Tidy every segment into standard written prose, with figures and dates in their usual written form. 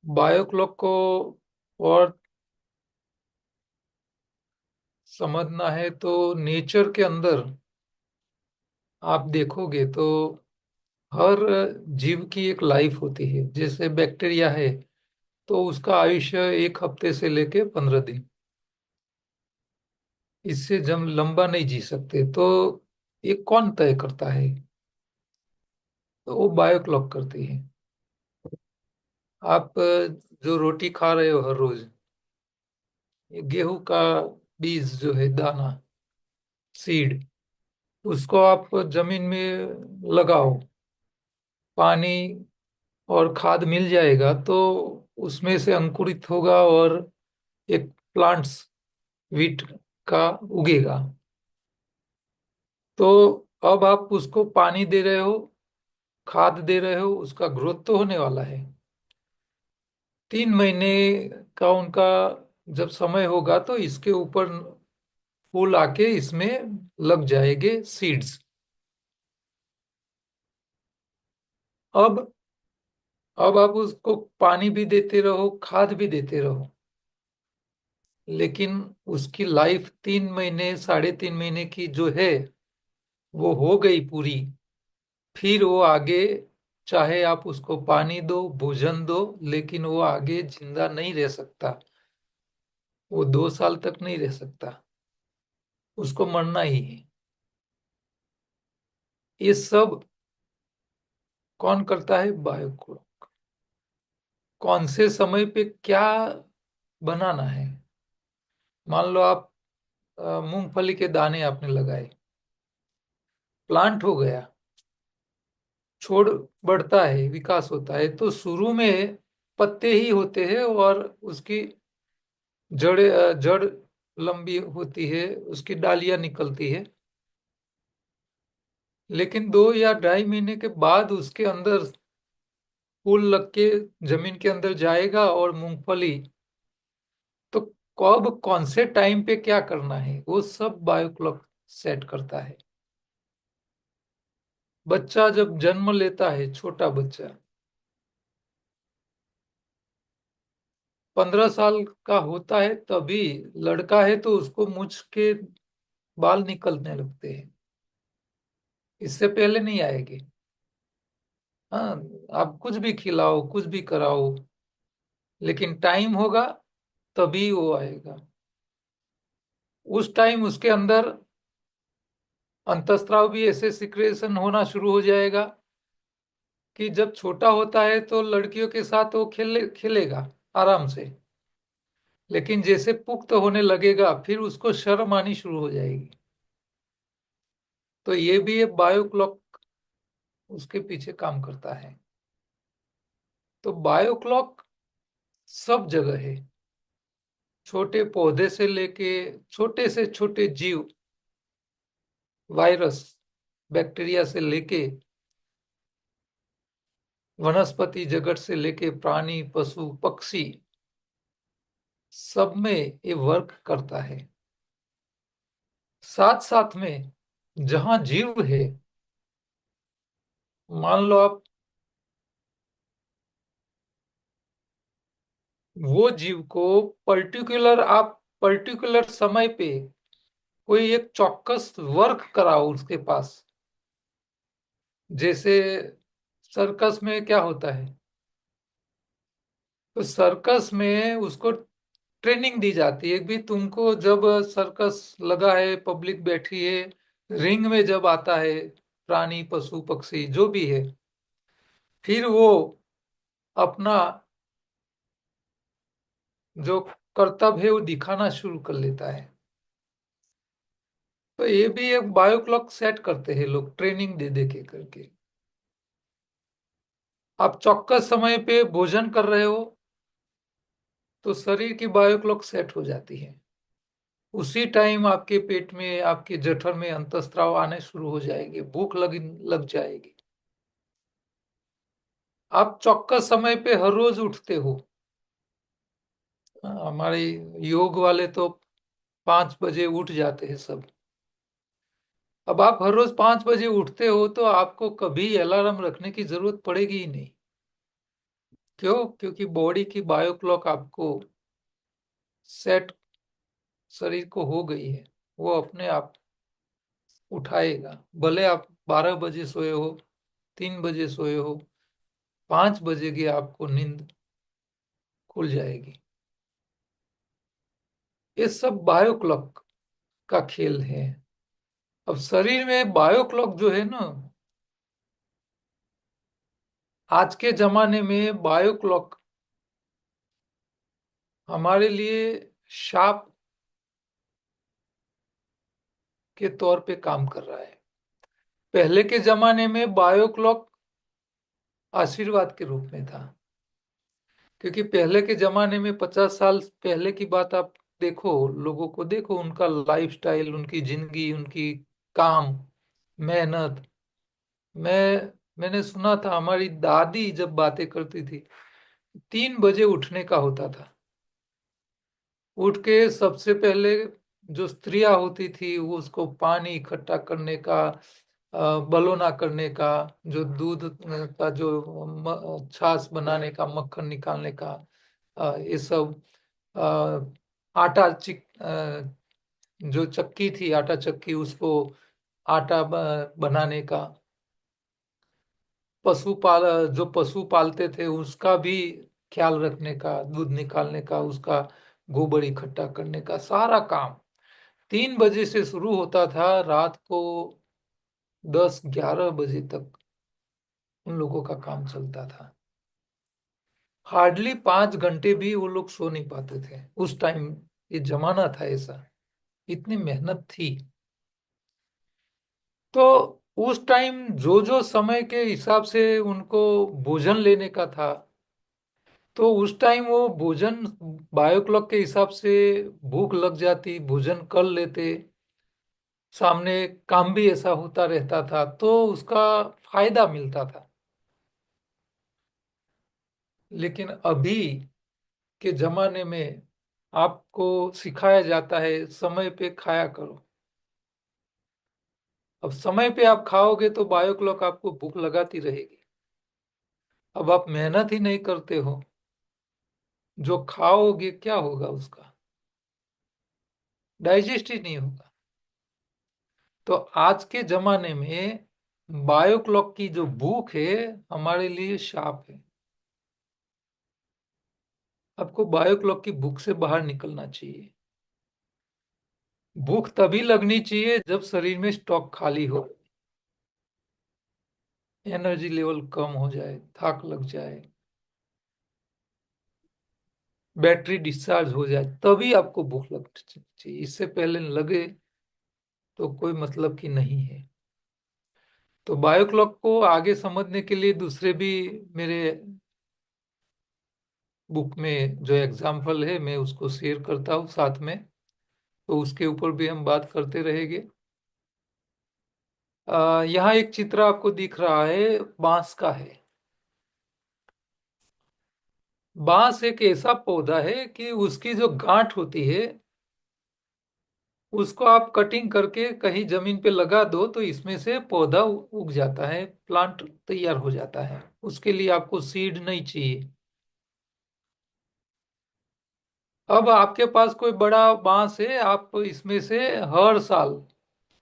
Bio clock को और समझना है तो नेचर के अंदर आप देखोगे तो हर जीव की एक लाइफ होती है। जैसे बैक्टीरिया है तो उसका आयुष्य 1 हफ्ते से लेके 15 दिन। इससे जब लंबा नहीं जी सकते तो ये कौन तय करता है? तो वो बायो क्लॉक करती है। आप जो रोटी खा रहे हो हर रोज, ये गेहूं का बीज जो है, दाना, सीड, उसको आप जमीन में लगाओ, पानी और खाद मिल जाएगा तो उसमें से अंकुरित होगा और एक प्लांट्स, वीट का उगेगा। तो अब आप उसको पानी दे रहे हो, खाद दे रहे हो, उसका ग्रोथ तो होने वाला है। 3 महीने का उनका जब समय होगा तो इसके ऊपर फूल आके इसमें लग जाएंगे सीड्स। अब अब आप उसको पानी भी देते रहो, खाद भी देते रहो, लेकिन उसकी लाइफ 3 महीने, 3.5 महीने की जो है वो हो गई पूरी। फिर वो आगे, चाहे आप उसको पानी दो, भोजन दो, लेकिन वो आगे जिंदा नहीं रह सकता। वो 2 साल तक नहीं रह सकता, उसको मरना ही है। ये सब कौन करता है? बायो। कौन से समय पे क्या बनाना है? मान लो आप मूंगफली के दाने आपने लगाए, प्लांट हो गया, छोड़ बढ़ता है, विकास होता है, तो शुरू में पत्ते ही होते हैं और उसकी जड़ लंबी होती है, उसकी डालियां निकलती है। लेकिन 2 या 2.5 महीने के बाद उसके अंदर फूल लग के जमीन के अंदर जाएगा और मूंगफली। तो कब, कौन से टाइम पे क्या करना है, वो सब बायोक्लॉक सेट करता है। बच्चा जब जन्म लेता है, छोटा बच्चा 15 साल का होता है, तभी लड़का है तो उसको मूंछ के बाल निकलने लगते हैं, इससे पहले नहीं आएगी। हाँ, आप कुछ भी खिलाओ, कुछ भी कराओ, लेकिन टाइम होगा तभी वो आएगा। उस टाइम उसके अंदर अंतस्राव भी ऐसे सिक्रेशन होना शुरू हो जाएगा कि जब छोटा होता है तो लड़कियों के साथ वो खेलेगा आराम से, लेकिन जैसे पुख्त होने लगेगा फिर उसको शर्म आनी शुरू हो जाएगी। तो ये भी एक बायो क्लॉक उसके पीछे काम करता है। तो बायो क्लॉक सब जगह है, छोटे पौधे से लेके छोटे से छोटे जीव, वायरस, बैक्टीरिया से लेके वनस्पति जगत से लेके प्राणी, पशु, पक्षी, सब में ये वर्क करता है। साथ साथ में जहां जीव है, मान लो आप, वो जीव को पर्टिकुलर समय पे कोई एक चौकस वर्क कराओ उसके पास। जैसे सर्कस में क्या होता है, तो सर्कस में उसको ट्रेनिंग दी जाती है कि तुमको जब सर्कस लगा है, पब्लिक बैठी है, रिंग में जब आता है प्राणी, पशु, पक्षी जो भी है, फिर वो अपना जो कर्तव्य है वो दिखाना शुरू कर लेता है। तो ये भी एक बायो क्लॉक सेट करते हैं लोग, ट्रेनिंग दे दे के करके। आप चौकस समय पे भोजन कर रहे हो तो शरीर की बायो क्लॉक सेट हो जाती है। उसी टाइम आपके पेट में, आपके जठर में अंतस्त्राव आने शुरू हो जाएंगे, भूख लग जाएगी। आप चौकस समय पे हर रोज उठते हो। हमारे योग वाले तो 5 बजे उठ जाते हैं सब। अब आप हर रोज 5 बजे उठते हो तो आपको कभी अलार्म रखने की जरूरत पड़ेगी ही नहीं। क्यों? क्योंकि बॉडी की बायो क्लॉक आपको सेट, शरीर को हो गई है। वो अपने आप उठाएगा। भले आप 12 बजे सोए हो, 3 बजे सोए हो, 5 बजे की आपको नींद खुल जाएगी। ये सब बायो क्लॉक का खेल है। अब शरीर में बायो क्लॉक जो है ना, आज के जमाने में बायो क्लॉक हमारे लिए शाप के तौर पे काम कर रहा है। पहले के जमाने में बायो क्लॉक आशीर्वाद के रूप में था। क्योंकि पहले के जमाने में 50 साल पहले की बात आप देखो, लोगों को देखो, उनका लाइफस्टाइल, उनकी जिंदगी, उनकी काम, मेहनत। मैंने सुना था, हमारी दादी जब बातें करती थी, 3 बजे उठने का होता था। उठ के सबसे पहले जो स्त्रियां होती थी वो उसको पानी इकट्ठा करने का, बलोना करने का, जो दूध का जो छाछ बनाने का, मक्खन निकालने का, ये सब, आटा जो चक्की थी, आटा चक्की, उसको आटा बनाने का, जो पशु पालते थे उसका भी ख्याल रखने का, दूध निकालने का, उसका गोबर इकट्ठा करने का, सारा काम 3 बजे से शुरू होता था। रात को 10-11 बजे तक उन लोगों का काम चलता था। हार्डली 5 घंटे भी वो लोग सो नहीं पाते थे उस टाइम। ये जमाना था ऐसा, इतनी मेहनत थी। तो उस टाइम जो जो समय के हिसाब से उनको भोजन लेने का था, तो उस टाइम वो भोजन बायो क्लॉक के हिसाब से भूख लग जाती, भोजन कर लेते। सामने काम भी ऐसा होता रहता था, तो उसका फायदा मिलता था। लेकिन अभी के जमाने में आपको सिखाया जाता है समय पे खाया करो। अब समय पे आप खाओगे तो बायो क्लॉक आपको भूख लगाती रहेगी। अब आप मेहनत ही नहीं करते हो, जो खाओगे क्या होगा? उसका डाइजेस्ट ही नहीं होगा। तो आज के जमाने में बायो क्लॉक की जो भूख है, हमारे लिए शाप है। आपको बायो क्लॉक की भूख से बाहर निकलना चाहिए। भूख तभी लगनी चाहिए जब शरीर में स्टॉक खाली हो, एनर्जी लेवल कम हो जाए, थक लग जाए, बैटरी डिस्चार्ज हो जाए, तभी आपको भूख लगनी चाहिए। इससे पहले लगे तो कोई मतलब की नहीं है। तो बायो क्लॉक को आगे समझने के लिए दूसरे भी मेरे बुक में जो एग्जाम्पल है, मैं उसको शेयर करता हूँ साथ में। तो उसके ऊपर भी हम बात करते रहेंगे। यहाँ एक चित्र आपको दिख रहा है, बांस का है। बांस एक ऐसा पौधा है कि उसकी जो गांठ होती है, उसको आप कटिंग करके कहीं जमीन पे लगा दो तो इसमें से पौधा उग जाता है, प्लांट तैयार हो जाता है। उसके लिए आपको सीड नहीं चाहिए। अब आपके पास कोई बड़ा बांस है, आप इसमें से हर साल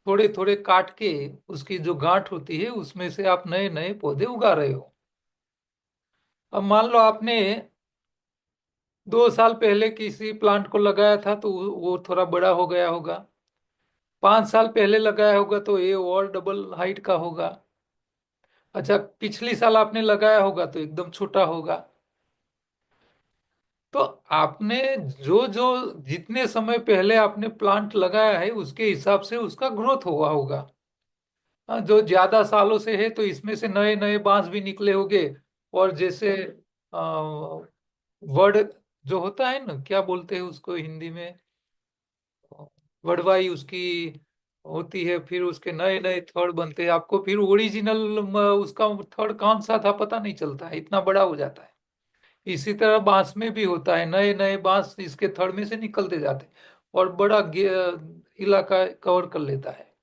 थोड़े थोड़े काट के, उसकी जो गांठ होती है उसमें से आप नए नए पौधे उगा रहे हो। अब मान लो आपने 2 साल पहले किसी प्लांट को लगाया था तो वो थोड़ा बड़ा हो गया होगा। 5 साल पहले लगाया होगा तो ये और डबल हाइट का होगा। अच्छा, पिछली साल आपने लगाया होगा तो एकदम छोटा होगा। तो आपने जो जो जितने समय पहले आपने प्लांट लगाया है उसके हिसाब से उसका ग्रोथ हुआ होगा। हाँ, जो ज्यादा सालों से है तो इसमें से नए नए बांस भी निकले होंगे। और जैसे वर्ड जो होता है ना, क्या बोलते हैं उसको हिंदी में, वडवाई उसकी होती है, फिर उसके नए नए थड़ बनते हैं। आपको फिर ओरिजिनल उसका थड़ कौन सा था पता नहीं चलता है, इतना बड़ा हो जाता है। इसी तरह बांस में भी होता है, नए नए बांस इसके थड़ में से निकलते जाते हैं और बड़ा इलाका कवर कर लेता है।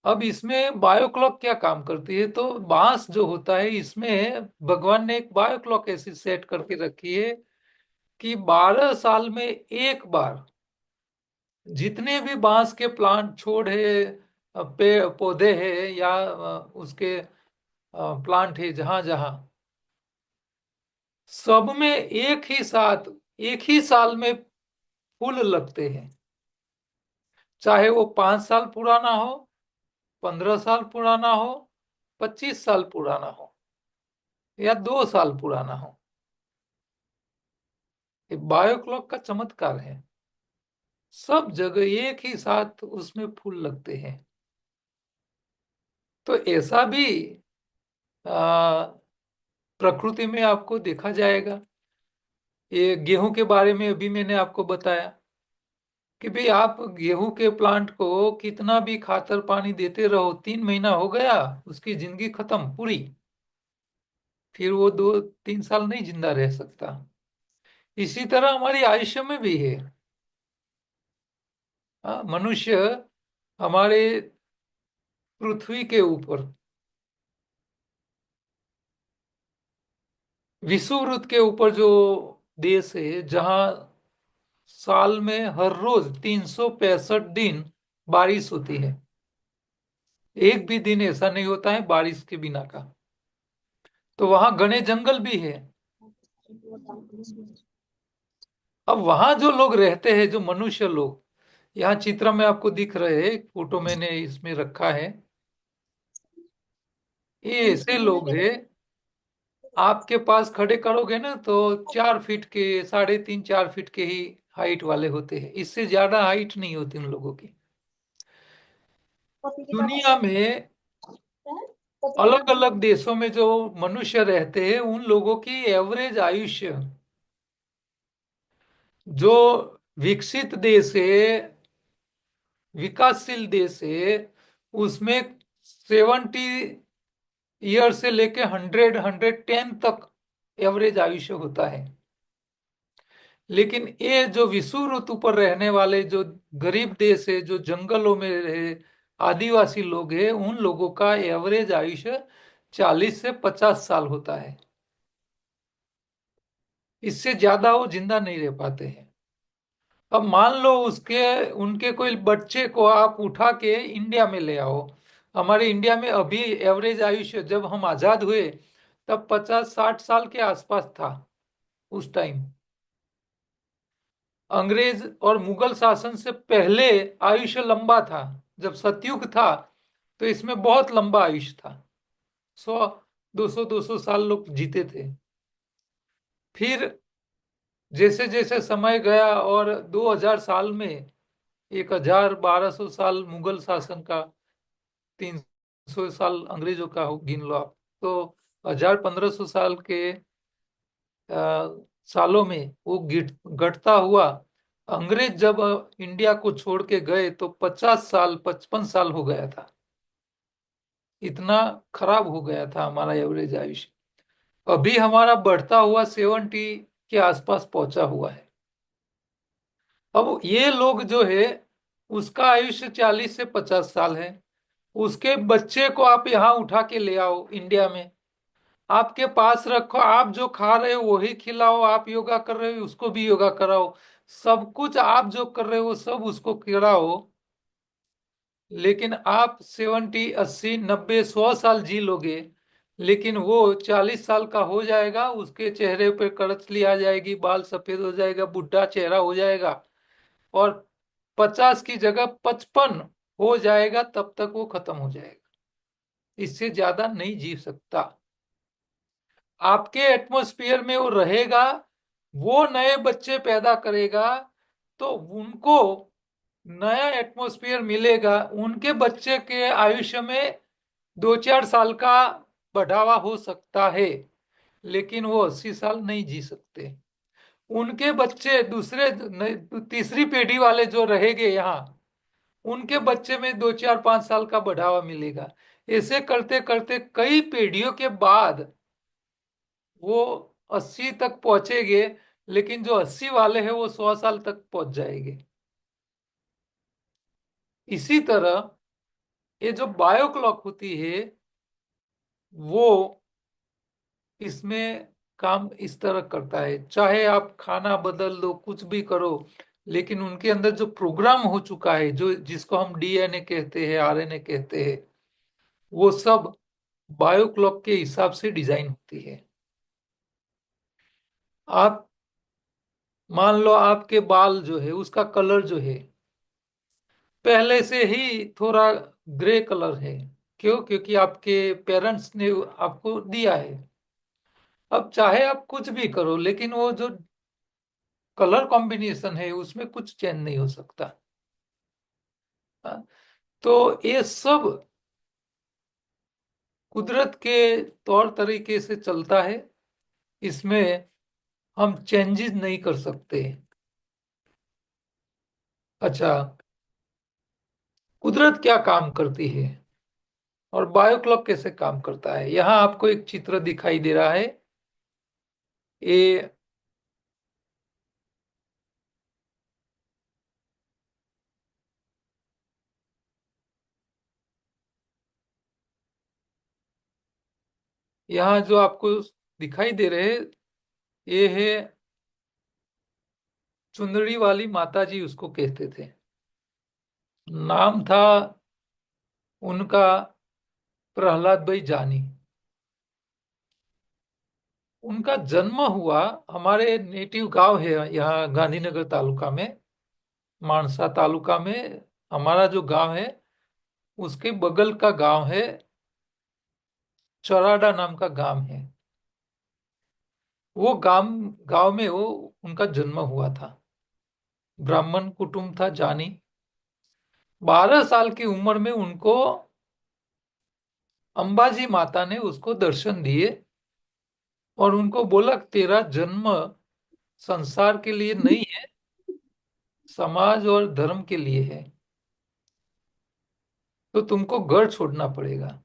अब इसमें बायो क्लॉक क्या काम करती है, तो बांस जो होता है इसमें भगवान ने एक बायो क्लॉक ऐसी सेट करके रखी है कि 12 साल में एक बार जितने भी बांस के प्लांट छोड़ है, पेड़ पौधे हैं या उसके प्लांट है, जहां जहां सब में एक ही साथ एक ही साल में फूल लगते हैं। चाहे वो 5 साल पुराना हो, 15 साल पुराना हो, 25 साल पुराना हो, या 2 साल पुराना हो। ये बायो क्लॉक का चमत्कार है। सब जगह एक ही साथ उसमें फूल लगते हैं। तो ऐसा भी आ, प्रकृति में आपको देखा जाएगा। ये गेहूं के बारे में अभी मैंने आपको बताया कि भाई आप गेहूं के प्लांट को कितना भी खातर पानी देते रहो, 3 महीना हो गया उसकी जिंदगी खत्म पूरी। फिर वो 2-3 साल नहीं जिंदा रह सकता। इसी तरह हमारी आयुष्य में भी है। हाँ, मनुष्य हमारे पृथ्वी के ऊपर विषुववृत्त के ऊपर जो देश है, जहां साल में हर रोज 365 दिन बारिश होती है। एक भी दिन ऐसा नहीं होता है बारिश के बिना का। तो वहां घने जंगल भी है। अब वहां जो लोग रहते हैं, जो मनुष्य लोग, यहाँ चित्र में आपको दिख रहे हैं, फोटो मैंने इसमें रखा है। ये ऐसे लोग हैं, आपके पास खड़े करोगे ना तो 4 फीट के, 3.5-4 फीट के ही हाइट वाले होते हैं। इससे ज्यादा हाइट नहीं होती उन लोगों की। दुनिया में अलग अलग देशों में जो मनुष्य रहते हैं उन लोगों की एवरेज आयुष्य, जो विकसित देश है, विकासशील देश है, उसमें 70 ईयर से लेके 100-110 तक एवरेज आयुष्य होता है। लेकिन ये जो विषुववृत्त पर रहने वाले जो गरीब देश है, जो जंगलों में रहे आदिवासी लोग हैं, उन लोगों का एवरेज आयुष्य 40 से 50 साल होता है। इससे ज्यादा वो जिंदा नहीं रह पाते हैं। अब मान लो उसके उनके कोई बच्चे को आप उठा के इंडिया में ले आओ। हमारे इंडिया में अभी एवरेज आयुष्य जब हम आजाद हुए तब 50-60 साल के आसपास था उस टाइम। अंग्रेज और मुगल शासन से पहले आयुष्य लंबा था। जब सतयुग था तो इसमें बहुत लंबा आयुष्य था। 100, 200, 200 साल लोग जीते थे। फिर जैसे जैसे समय गया और 2000 साल में 1000-1200 साल मुगल शासन का, 300 साल अंग्रेजों का हो गिन लो आप, तो 1000-1500 साल के सालों में वो घटता हुआ अंग्रेज जब इंडिया को छोड़ के गए तो 50 साल 55 साल हो गया था। इतना खराब हो गया था हमारा एवरेज आयुष्य। अभी हमारा बढ़ता हुआ 70 के आसपास पहुंचा हुआ है। अब ये लोग जो है उसका आयुष्य 40 से 50 साल है। उसके बच्चे को आप यहाँ उठा के ले आओ इंडिया में, आपके पास रखो, आप जो खा रहे हो वही खिलाओ, आप योगा कर रहे हो उसको भी योगा कराओ, सब कुछ आप जो कर रहे हो सब उसको कराओ। लेकिन आप 70, 80, 90, 100 साल जी लोगे। लेकिन वो 40 साल का हो जाएगा, उसके चेहरे पे करचली आ जाएगी, बाल सफेद हो जाएगा, बुढ़ा चेहरा हो जाएगा, और 50 की जगह 55 हो जाएगा, तब तक वो खत्म हो जाएगा। इससे ज्यादा नहीं जी सकता। आपके एटमॉस्फेयर में वो रहेगा, वो नए बच्चे पैदा करेगा, तो उनको नया एटमॉस्फेयर मिलेगा, उनके बच्चे के आयुष्य में 2-4 साल का बढ़ावा हो सकता है। लेकिन वो 80 साल नहीं जी सकते। उनके बच्चे तीसरी पीढ़ी वाले जो रहेंगे यहाँ, उनके बच्चे में 2-4-5 साल का बढ़ावा मिलेगा। ऐसे करते करते कई पीढ़ियों के बाद वो 80 तक पहुंचेंगे। लेकिन जो 80 वाले हैं वो 100 साल तक पहुंच जाएंगे। इसी तरह ये जो बायो क्लॉक होती है वो इसमें काम इस तरह करता है, चाहे आप खाना बदल दो, कुछ भी करो, लेकिन उनके अंदर जो प्रोग्राम हो चुका है, जो जिसको हम डीएनए कहते हैं, आरएनए कहते हैं, वो सब बायो क्लॉक के हिसाब से डिजाइन होती है। आप मान लो आपके बाल जो है उसका कलर जो है पहले से ही थोड़ा ग्रे कलर है। क्यों? क्योंकि आपके पेरेंट्स ने आपको दिया है। अब चाहे आप कुछ भी करो, लेकिन वो जो कलर कॉम्बिनेशन है उसमें कुछ चेंज नहीं हो सकता। हाँ, तो ये सब कुदरत के तौर तरीके से चलता है, इसमें हम चेंजेस नहीं कर सकते। अच्छा, कुदरत क्या काम करती है और बायोक्लॉक कैसे काम करता है, यहाँ आपको एक चित्र दिखाई दे रहा है। ये यहाँ जो आपको दिखाई दे रहे हैं, ये है चुंदड़ी वाली माता जी, उसको कहते थे। नाम था उनका प्रहलाद भाई जानी। उनका जन्म हुआ हमारे नेटिव गांव है यहाँ गांधीनगर तालुका में, मानसा तालुका में। हमारा जो गांव है उसके बगल का गांव है, चौराडा नाम का गांव है। वो गांव गांव में वो उनका जन्म हुआ था। ब्राह्मण कुटुंब था जानी। 12 साल की उम्र में उनको अंबाजी माता ने उसको दर्शन दिए और उनको बोला, तेरा जन्म संसार के लिए नहीं है, समाज और धर्म के लिए है, तो तुमको घर छोड़ना पड़ेगा।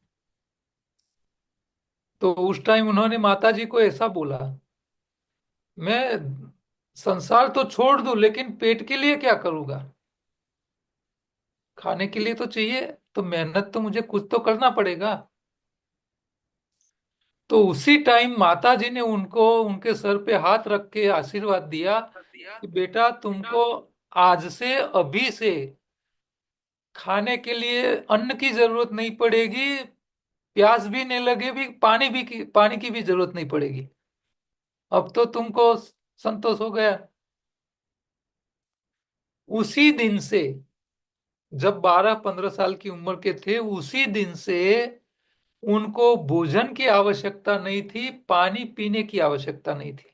तो उस टाइम उन्होंने माता जी को ऐसा बोला, मैं संसार तो छोड़ दूं, लेकिन पेट के लिए क्या करूंगा? खाने के लिए तो चाहिए, तो मेहनत तो मुझे कुछ तो करना पड़ेगा। तो उसी टाइम माता जी ने उनको उनके सर पे हाथ रख के आशीर्वाद दिया कि बेटा, तुमको आज से, अभी से खाने के लिए अन्न की जरूरत नहीं पड़ेगी, प्यास भी नहीं लगेगी, पानी की भी जरूरत नहीं पड़ेगी। अब तो तुमको संतोष हो गया। उसी दिन से, जब 12-15 साल की उम्र के थे, उसी दिन से उनको भोजन की आवश्यकता नहीं थी, पानी पीने की आवश्यकता नहीं थी।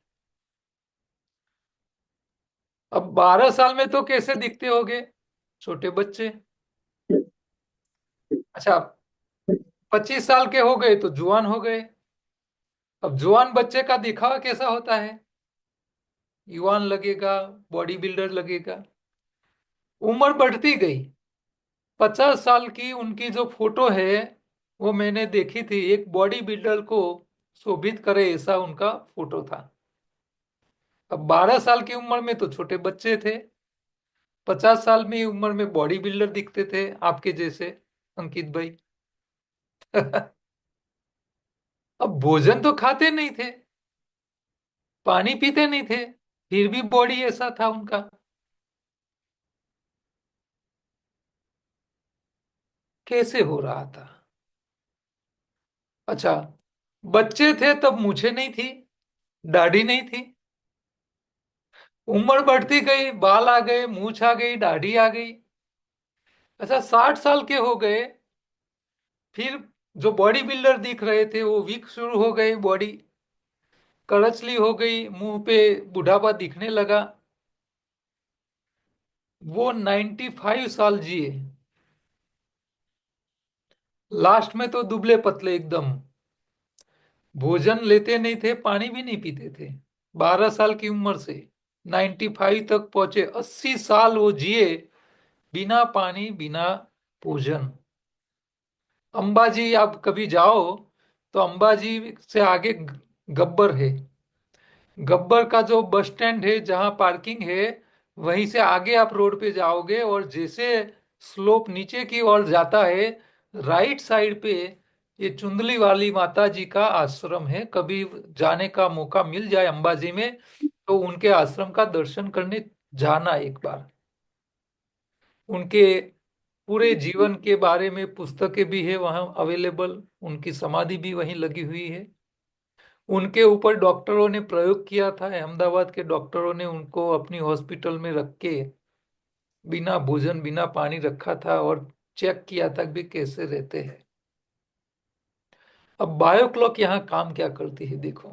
अब 12 साल में तो कैसे दिखते होगे? छोटे बच्चे। अच्छा, 25 साल के हो गए तो जुआन हो गए। अब जुआन बच्चे का दिखावा कैसा होता है? युवान लगेगा, बॉडी बिल्डर लगेगा। उम्र बढ़ती गई। 50 साल की उनकी जो फोटो है वो मैंने देखी थी, एक बॉडी बिल्डर को शोभित करे ऐसा उनका फोटो था। अब 12 साल की उम्र में तो छोटे बच्चे थे, 50 साल में उम्र में बॉडी बिल्डर दिखते थे आपके जैसे, अंकित भाई। अब भोजन तो खाते नहीं थे, पानी पीते नहीं थे, फिर भी बॉडी ऐसा था उनका। कैसे हो रहा था? अच्छा, बच्चे थे तब मूछें नहीं थी, दाढ़ी नहीं थी। उम्र बढ़ती गई, बाल आ गए, मूछ आ गई, दाढ़ी आ गई। अच्छा, 60 साल के हो गए, फिर जो बॉडी बिल्डर दिख रहे थे वो वीक शुरू हो गई, बॉडी करचली हो गई, मुंह पे बुढ़ापा दिखने लगा। वो 95 साल जिए। लास्ट में तो दुबले पतले एकदम, भोजन लेते नहीं थे, पानी भी नहीं पीते थे। 12 साल की उम्र से 95 तक पहुंचे, 80 साल वो जिए बिना पानी बिना भोजन। अंबाजी आप कभी जाओ तो अंबाजी से आगे गब्बर है। गब्बर का जो बस स्टैंड है, जहां पार्किंग है, वहीं से आगे आप रोड पे जाओगे और जैसे स्लोप नीचे की ओर जाता है, राइट साइड पे ये चुंदली वाली माता जी का आश्रम है। कभी जाने का मौका मिल जाए अंबाजी में तो उनके आश्रम का दर्शन करने जाना एक बार। उनके पूरे जीवन के बारे में पुस्तकें भी है वहाँ अवेलेबल। उनकी समाधि भी वहीं लगी हुई है। उनके ऊपर डॉक्टरों ने प्रयोग किया था। अहमदाबाद के डॉक्टरों ने उनको अपनी हॉस्पिटल में रख के बिना भोजन बिना पानी रखा था और चेक किया था कि कैसे रहते हैं। अब बायो क्लॉक यहाँ काम क्या करती है देखो।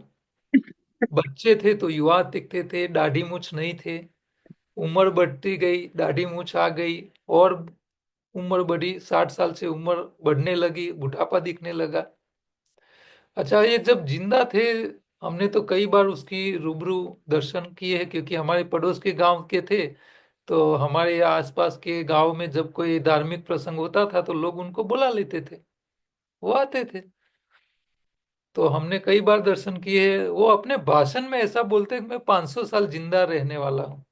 बच्चे थे तो युवा दिखते थे, दाढ़ी मूछ नहीं थे। उम्र बढ़ती गई, दाढ़ी मूछ आ गई, और उम्र बढ़ी, 60 साल से उम्र बढ़ने लगी, बुढ़ापा दिखने लगा। अच्छा, ये जब जिंदा थे हमने तो कई बार उसकी रूबरू दर्शन किए हैं, क्योंकि हमारे पड़ोस के गांव के थे। तो हमारे यहाँ आसपास के गांव में जब कोई धार्मिक प्रसंग होता था तो लोग उनको बुला लेते थे, वो आते थे। तो हमने कई बार दर्शन किए। वो अपने भाषण में ऐसा बोलते हैं कि मैं 500 साल जिंदा रहने वाला हूँ।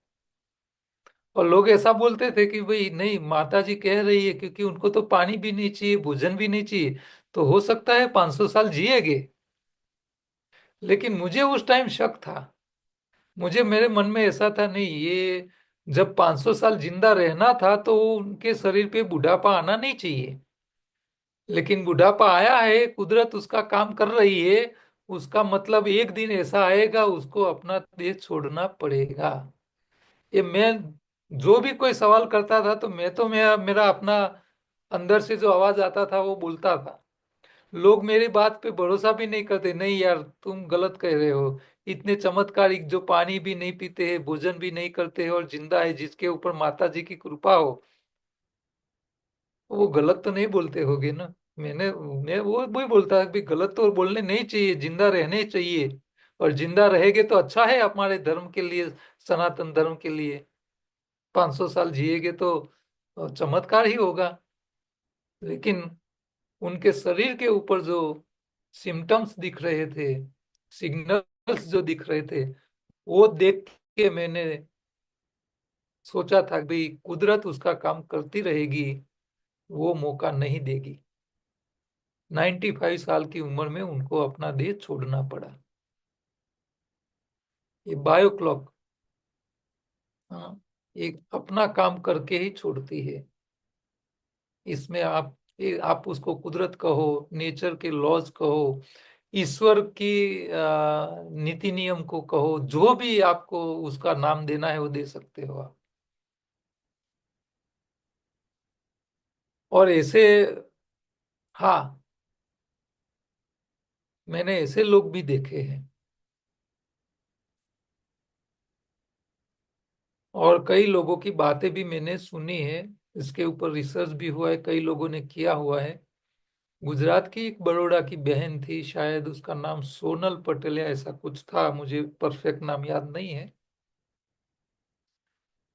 और लोग ऐसा बोलते थे कि भाई नहीं, माता जी कह रही है, क्योंकि उनको तो पानी भी नहीं चाहिए, भोजन भी नहीं चाहिए, तो हो सकता है 500 साल जिएगे। लेकिन मुझे उस टाइम शक था। मुझे मेरे मन में ऐसा था, नहीं, ये जब 500 साल जिंदा रहना था तो उनके शरीर पे बुढ़ापा आना नहीं चाहिए। लेकिन बुढ़ापा आया है, कुदरत उसका काम कर रही है। उसका मतलब एक दिन ऐसा आएगा उसको अपना देश छोड़ना पड़ेगा। ये मैं, जो भी कोई सवाल करता था तो मैं तो मेरा मेरा अपना अंदर से जो आवाज आता था वो बोलता था। लोग मेरी बात पे भरोसा भी नहीं करते, नहीं यार तुम गलत कह रहे हो। इतने चमत्कारिक जो पानी भी नहीं पीते हैं, भोजन भी नहीं करते हैं, और जिंदा है, जिसके ऊपर माता जी की कृपा हो, वो गलत तो नहीं बोलते होगे ना। मैं वो बोलता है कि गलत तो बोलने नहीं चाहिए, जिंदा रहने चाहिए। और जिंदा रहेंगे तो अच्छा है हमारे धर्म के लिए, सनातन धर्म के लिए। 500 साल जिएगे तो चमत्कार ही होगा। लेकिन उनके शरीर के ऊपर जो सिम्टम्स दिख रहे थे, सिग्नल्स जो दिख रहे थे, वो देख के मैंने सोचा था कि भाई कुदरत उसका काम करती रहेगी, वो मौका नहीं देगी। 95 साल की उम्र में उनको अपना देश छोड़ना पड़ा। ये बायो क्लॉक, हाँ, एक अपना काम करके ही छोड़ती है। इसमें आप उसको कुदरत कहो, नेचर के लॉज कहो, ईश्वर की नीति नियम को कहो, जो भी आपको उसका नाम देना है वो दे सकते हो आप। और ऐसे, हाँ, मैंने ऐसे लोग भी देखे हैं। और कई लोगों की बातें भी मैंने सुनी है। इसके ऊपर रिसर्च भी हुआ है, कई लोगों ने किया हुआ है। गुजरात की एक बड़ौदा की बहन थी, शायद उसका नाम सोनल पटेल या ऐसा कुछ था, मुझे परफेक्ट नाम याद नहीं है।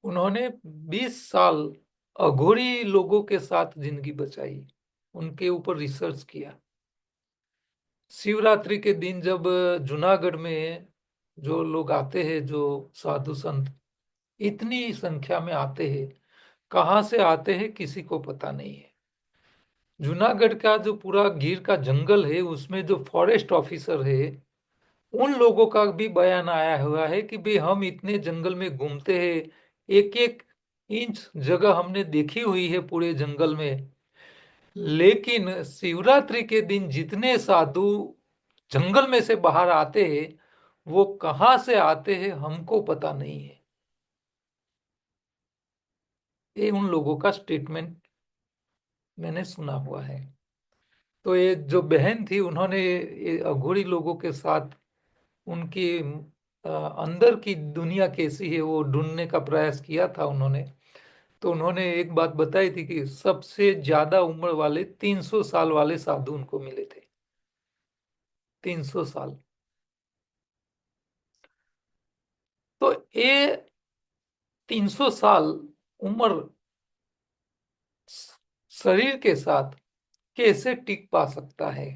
उन्होंने 20 साल अघोरी लोगों के साथ जिंदगी बचाई, उनके ऊपर रिसर्च किया। शिवरात्रि के दिन जब जूनागढ़ में जो लोग आते हैं, जो साधु संत इतनी संख्या में आते हैं, कहाँ से आते हैं किसी को पता नहीं है। जूनागढ़ का जो पूरा गिर का जंगल है, उसमें जो फॉरेस्ट ऑफिसर है, उन लोगों का भी बयान आया हुआ है कि भाई हम इतने जंगल में घूमते हैं, एक एक इंच जगह हमने देखी हुई है पूरे जंगल में। लेकिन शिवरात्रि के दिन जितने साधु जंगल में से बाहर आते हैं, वो कहाँ से आते हैं हमको पता नहीं है। ये उन लोगों का स्टेटमेंट मैंने सुना हुआ है। तो ये जो बहन थी, उन्होंने ये अघोरी लोगों के साथ उनकी अंदर की दुनिया कैसी है वो ढूंढने का प्रयास किया था उन्होंने। तो उन्होंने एक बात बताई थी कि सबसे ज्यादा उम्र वाले 300 साल वाले साधु उनको मिले थे। 300 साल। तो ये 300 साल उम्र शरीर के साथ कैसे टिक पा सकता है?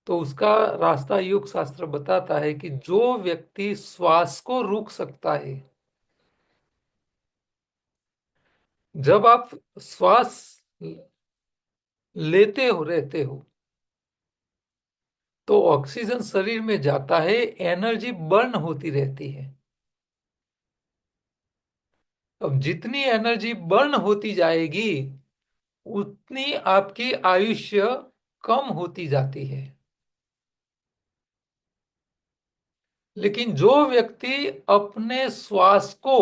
तो उसका रास्ता योग शास्त्र बताता है कि जो व्यक्ति श्वास को रोक सकता है, जब आप श्वास लेते हो रहते हो तो ऑक्सीजन शरीर में जाता है, एनर्जी बर्न होती रहती है। अब जितनी एनर्जी बर्न होती जाएगी उतनी आपकी आयुष्य कम होती जाती है। लेकिन जो व्यक्ति अपने श्वास को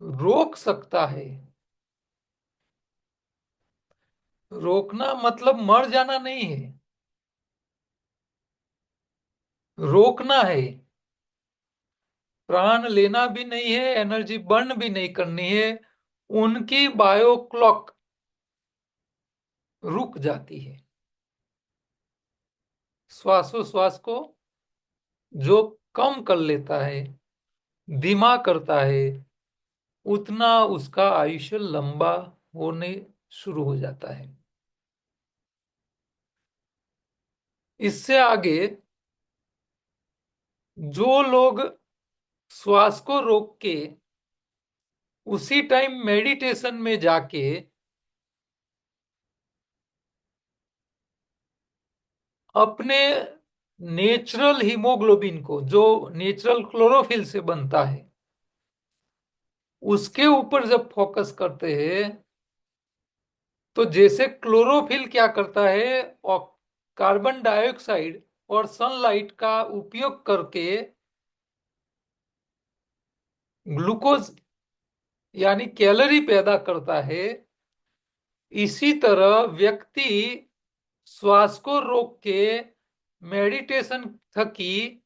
रोक सकता है, रोकना मतलब मर जाना नहीं है, रोकना है। प्राण लेना भी नहीं है, एनर्जी बर्न भी नहीं करनी है, उनकी बायो क्लॉक रुक जाती है। श्वासोश्वास को जो कम कर लेता है, धीमा करता है, उतना उसका आयुष्य लंबा होने शुरू हो जाता है। इससे आगे जो लोग श्वास को रोक के उसी टाइम मेडिटेशन में जाके अपने नेचुरल हीमोग्लोबिन को, जो नेचुरल क्लोरोफिल से बनता है, उसके ऊपर जब फोकस करते हैं तो जैसे क्लोरोफिल क्या करता है, और कार्बन डाइऑक्साइड और सनलाइट का उपयोग करके ग्लूकोज यानी कैलोरी पैदा करता है, इसी तरह व्यक्ति श्वास को रोक के मेडिटेशन थकी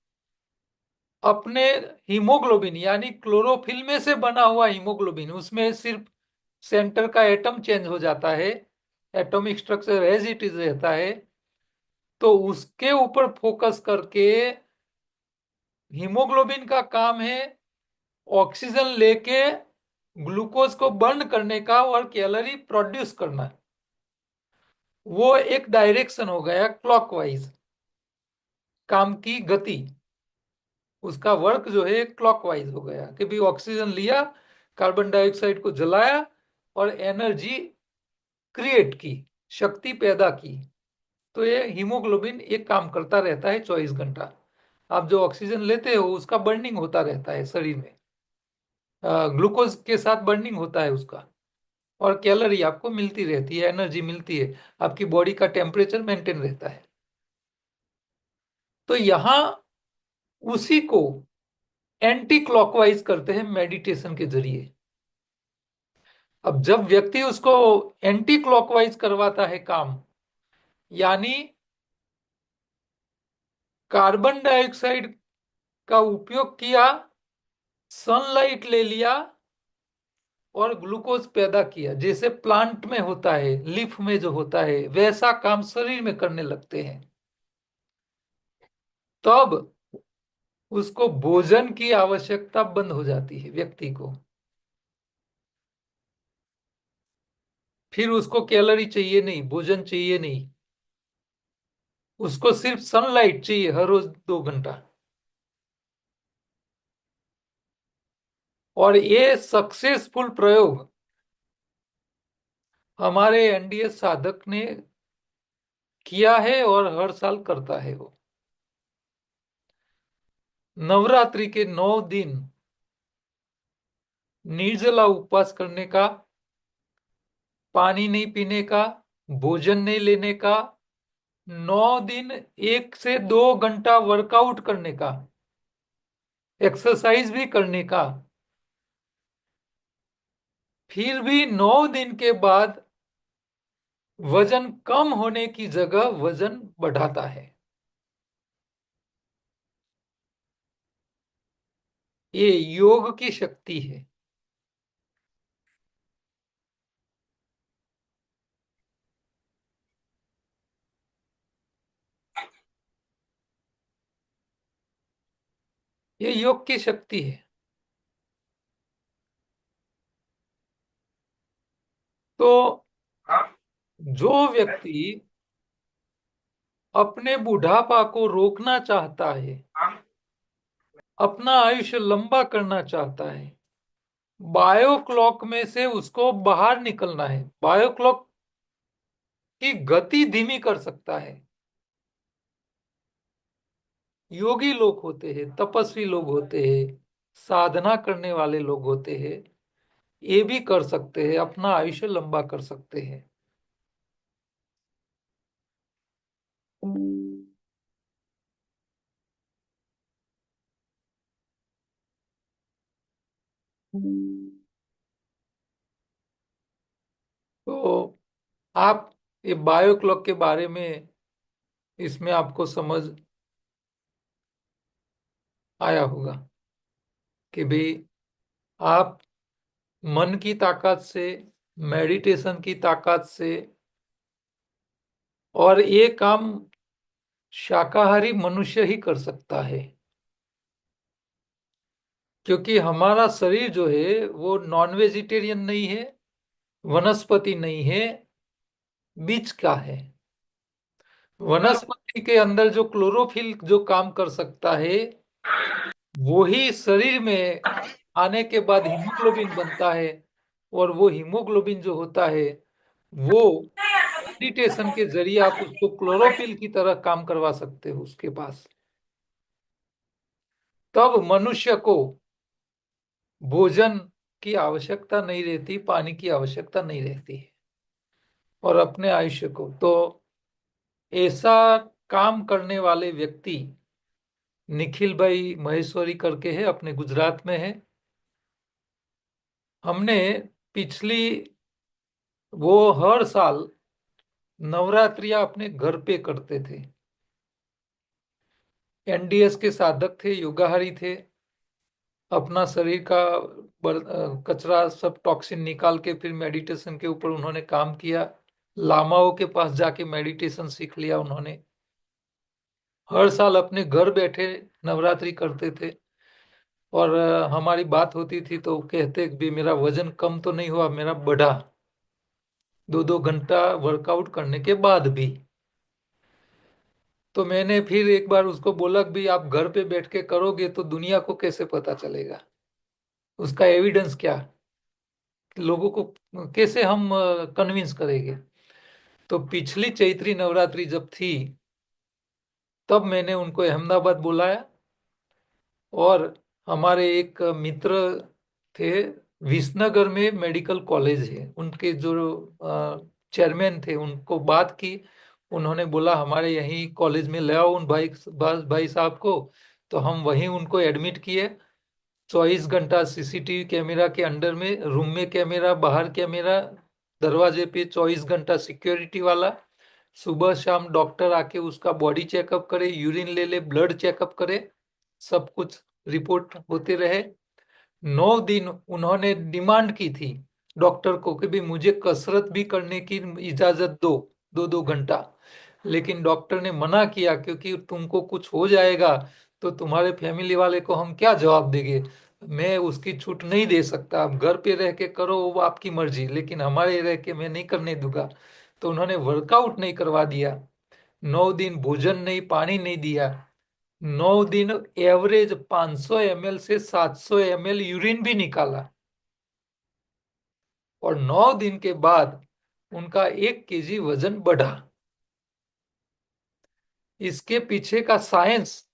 अपने हीमोग्लोबिन यानी क्लोरोफिल में से बना हुआ हीमोग्लोबिन, उसमें सिर्फ सेंटर का एटम चेंज हो जाता है, atomic structure as it is रहता है, तो उसके ऊपर फोकस करके हीमोग्लोबिन का काम है ऑक्सीजन लेके ग्लूकोज को बर्न करने का और कैलोरी प्रोड्यूस करना। वो एक डायरेक्शन हो गया क्लॉकवाइज, काम की गति, उसका वर्क जो है क्लॉकवाइज हो गया कि भी ऑक्सीजन लिया, कार्बन डाइऑक्साइड को जलाया और एनर्जी क्रिएट की, शक्ति पैदा की। तो ये हीमोग्लोबिन एक काम करता रहता है 24 घंटा। आप जो ऑक्सीजन लेते हो उसका बर्निंग होता रहता है शरीर में, ग्लूकोज के साथ बर्निंग होता है उसका, और कैलोरी आपको मिलती रहती है, एनर्जी मिलती है, आपकी बॉडी का टेम्परेचर मेंटेन रहता है। तो यहां उसी को एंटी क्लॉकवाइज करते हैं मेडिटेशन के जरिए। अब जब व्यक्ति उसको एंटी क्लॉकवाइज करवाता है काम, यानी कार्बन डाइऑक्साइड का उपयोग किया, सनलाइट ले लिया और ग्लूकोज पैदा किया, जैसे प्लांट में होता है, लीफ में जो होता है, वैसा काम शरीर में करने लगते हैं, तब उसको भोजन की आवश्यकता बंद हो जाती है व्यक्ति को। फिर उसको कैलोरी चाहिए नहीं, भोजन चाहिए नहीं, उसको सिर्फ सनलाइट चाहिए हर रोज 2 घंटा। और ये सक्सेसफुल प्रयोग हमारे एनडीए साधक ने किया है और हर साल करता है वो। नवरात्रि के 9 दिन निर्जला उपवास करने का, पानी नहीं पीने का, भोजन नहीं लेने का, 9 दिन 1 से 2 घंटा वर्कआउट करने का, एक्सरसाइज भी करने का, फिर भी 9 दिन के बाद वजन कम होने की जगह वजन बढ़ाता है। ये योग की शक्ति है। ये योग की शक्ति है। तो जो व्यक्ति अपने बुढ़ापा को रोकना चाहता है, अपना आयुष्य लंबा करना चाहता है, बायो क्लॉक में से उसको बाहर निकलना है। बायो क्लॉक की गति धीमी कर सकता है। योगी लोग होते हैं, तपस्वी लोग होते हैं, साधना करने वाले लोग होते हैं, ये भी कर सकते हैं, अपना आयुष्य लंबा कर सकते हैं। तो आप ये बायो क्लॉक के बारे में, इसमें आपको समझ आया होगा कि भाई आप मन की ताकत से, मेडिटेशन की ताकत से, और ये काम शाकाहारी मनुष्य ही कर सकता है, क्योंकि हमारा शरीर जो है वो नॉन वेजिटेरियन नहीं है, वनस्पति नहीं है, बीज का है। वनस्पति के अंदर जो क्लोरोफिल जो काम कर सकता है, वो ही शरीर में आने के बाद हीमोग्लोबिन बनता है। और वो हीमोग्लोबिन जो होता है, वो मेडिटेशन के जरिए आप उसको क्लोरोफिल की तरह काम करवा सकते हो उसके पास। तब मनुष्य को भोजन की आवश्यकता नहीं रहती, पानी की आवश्यकता नहीं रहती है। और अपने आयुष्य को तो ऐसा काम करने वाले व्यक्ति निखिल भाई महेश्वरी करके है, अपने गुजरात में है। हमने पिछली, वो हर साल नवरात्रियां अपने घर पे करते थे। एनडीएस के साधक थे, योगाहारी थे। अपना शरीर का कचरा सब टॉक्सिन निकाल के फिर मेडिटेशन के ऊपर उन्होंने काम किया। लामाओं के पास जाके मेडिटेशन सीख लिया उन्होंने। हर साल अपने घर बैठे नवरात्रि करते थे। और हमारी बात होती थी तो कहते कि भी मेरा वजन कम तो नहीं हुआ, मेरा बढ़ा, 2-2 घंटा वर्कआउट करने के बाद भी। तो मैंने फिर एक बार उसको बोला कि भी आप घर पे बैठ के करोगे तो दुनिया को कैसे पता चलेगा, उसका एविडेंस क्या, लोगों को कैसे हम कन्विंस करेंगे। तो पिछली चैत्री नवरात्रि जब थी, तब मैंने उनको अहमदाबाद बुलाया। और हमारे एक मित्र थे, विसनगर में मेडिकल कॉलेज है, उनके जो चेयरमैन थे, उनको बात की। उन्होंने बोला हमारे यहीं कॉलेज में ले आओ उन भाई भाई साहब को। तो हम वहीं उनको एडमिट किए। 24 घंटा सीसीटीवी कैमरा के अंडर में, रूम में कैमरा, बाहर कैमरा, दरवाजे पे 24 घंटा सिक्योरिटी वाला। सुबह शाम डॉक्टर आके उसका बॉडी चेकअप करे, यूरिन ले ले, ब्लड चेकअप करे, सब कुछ रिपोर्ट होते रहे। 9 दिन उन्होंने डिमांड की थी डॉक्टर को कि भी मुझे कसरत भी करने की इजाजत दो, 2-2 घंटा। लेकिन डॉक्टर ने मना किया, क्योंकि तुमको कुछ हो जाएगा तो तुम्हारे फैमिली वाले को हम क्या जवाब देंगे। मैं उसकी छूट नहीं दे सकता, आप घर पे रह के करो, वो आपकी मर्जी, लेकिन हमारे रह के मैं नहीं करने दूंगा। तो उन्होंने वर्कआउट नहीं करवा दिया। 9 दिन भोजन नहीं, पानी नहीं दिया। 9 दिन एवरेज 500 ml से 700 ml यूरिन भी निकाला। और 9 दिन के बाद उनका 1 kg वजन बढ़ा। इसके पीछे का साइंस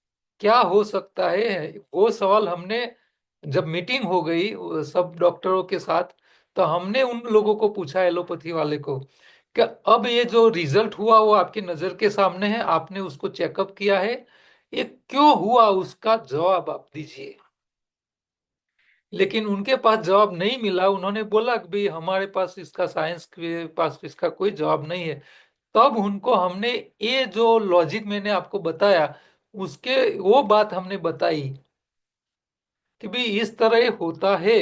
क्या हो सकता है, वो सवाल हमने, जब मीटिंग हो गई सब डॉक्टरों के साथ, तो हमने उन लोगों को पूछा, एलोपैथी वाले को, कि अब ये जो रिजल्ट हुआ वो आपकी नजर के सामने है, आपने उसको चेकअप किया है, ये क्यों हुआ, उसका जवाब आप दीजिए। लेकिन उनके पास जवाब नहीं मिला। उन्होंने बोला कि भाई हमारे पास इसका, साइंस के पास इसका कोई जवाब नहीं है। तब उनको हमने ये जो लॉजिक मैंने आपको बताया, उसके वो बात हमने बताई कि भाई इस तरह होता है।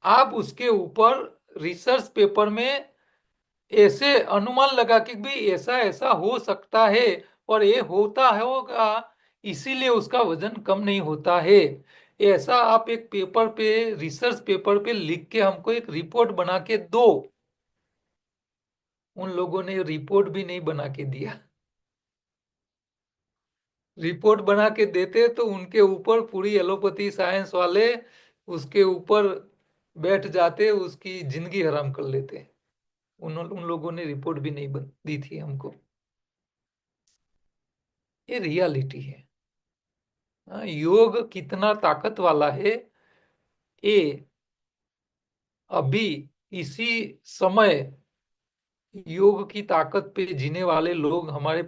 आप उसके ऊपर रिसर्च पेपर में ऐसे अनुमान लगा कि भाई ऐसा ऐसा हो सकता है, और ये होता है होगा, इसीलिए उसका वजन कम नहीं होता है, ऐसा आप एक पेपर पे, रिसर्च पेपर पे लिख के हमको एक रिपोर्ट बना के दो। उन लोगों ने रिपोर्ट भी नहीं बना के दिया। रिपोर्ट बना के देते तो उनके ऊपर पूरी एलोपैथी साइंस वाले उसके ऊपर बैठ जाते, उसकी जिंदगी हराम कर लेते। उन लोगों ने रिपोर्ट भी नहीं दी थी हमको। ये रियलिटी है। हाँ, योग कितना ताकत वाला है, ये अभी इसी समय योग की ताकत पे जीने वाले लोग हमारे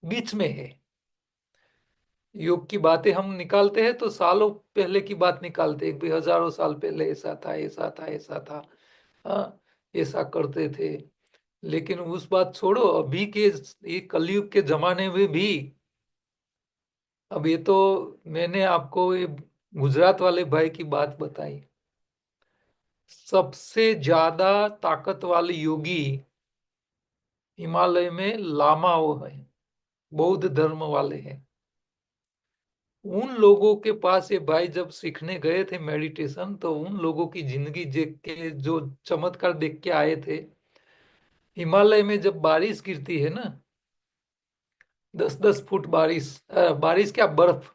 बीच में है। योग की बातें हम निकालते हैं तो सालों पहले की बात निकालते हैं, भी हजारों साल पहले ऐसा था, ऐसा था, ऐसा था। हाँ, ऐसा करते थे। लेकिन उस बात छोड़ो, अभी के ये कलयुग के जमाने में भी, अब ये तो मैंने आपको ये गुजरात वाले भाई की बात बताई। सबसे ज्यादा ताकत वाले योगी हिमालय में लामाओं है, बौद्ध धर्म वाले हैं। उन लोगों के पास ये भाई जब सीखने गए थे मेडिटेशन, तो उन लोगों की जिंदगी देख के, जो चमत्कार देख के आए थे। हिमालय में जब बारिश गिरती है ना, 10-10 फुट बारिश, बारिश क्या, बर्फ,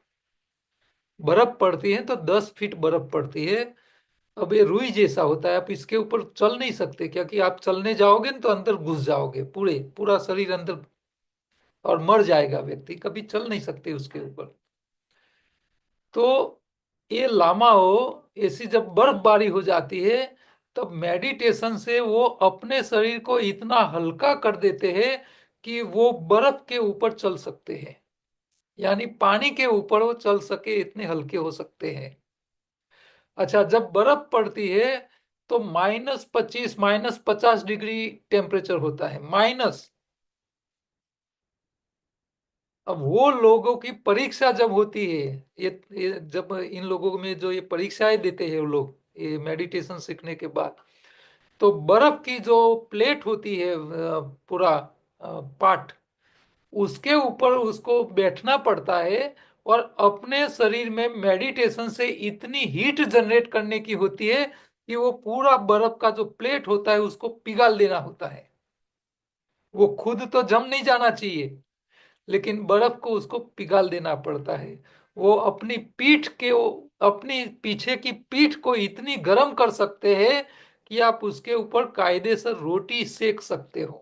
बर्फ पड़ती है तो 10 फीट बर्फ पड़ती है। अब ये रुई जैसा होता है, आप इसके ऊपर चल नहीं सकते, क्योंकि आप चलने जाओगे न तो अंदर घुस जाओगे, पूरे पूरा शरीर अंदर, और मर जाएगा व्यक्ति, कभी चल नहीं सकते उसके ऊपर। तो ये लामा हो, ऐसी जब बर्फबारी हो जाती है, तब मेडिटेशन से वो अपने शरीर को इतना हल्का कर देते हैं कि वो बर्फ के ऊपर चल सकते हैं, यानी पानी के ऊपर वो चल सके, इतने हल्के हो सकते हैं। अच्छा, जब बर्फ पड़ती है तो -25, -50 डिग्री टेम्परेचर होता है, माइनस। अब वो लोगों की परीक्षा जब होती है, ये जब इन लोगों में जो ये परीक्षाएं देते हैं वो लोग, ये मेडिटेशन सीखने के बाद, तो बर्फ की जो प्लेट होती है, पूरा पार्ट, उसके ऊपर उसको बैठना पड़ता है, और अपने शरीर में मेडिटेशन से इतनी हीट जनरेट करने की होती है कि वो पूरा बर्फ का जो प्लेट होता है उसको पिघाल देना होता है। वो खुद तो जम नहीं जाना चाहिए, लेकिन बर्फ को उसको पिघाल देना पड़ता है। वो अपनी पीठ के, अपनी पीछे की पीठ को इतनी गर्म कर सकते हैं कि आप उसके ऊपर कायदे से रोटी सेक सकते हो।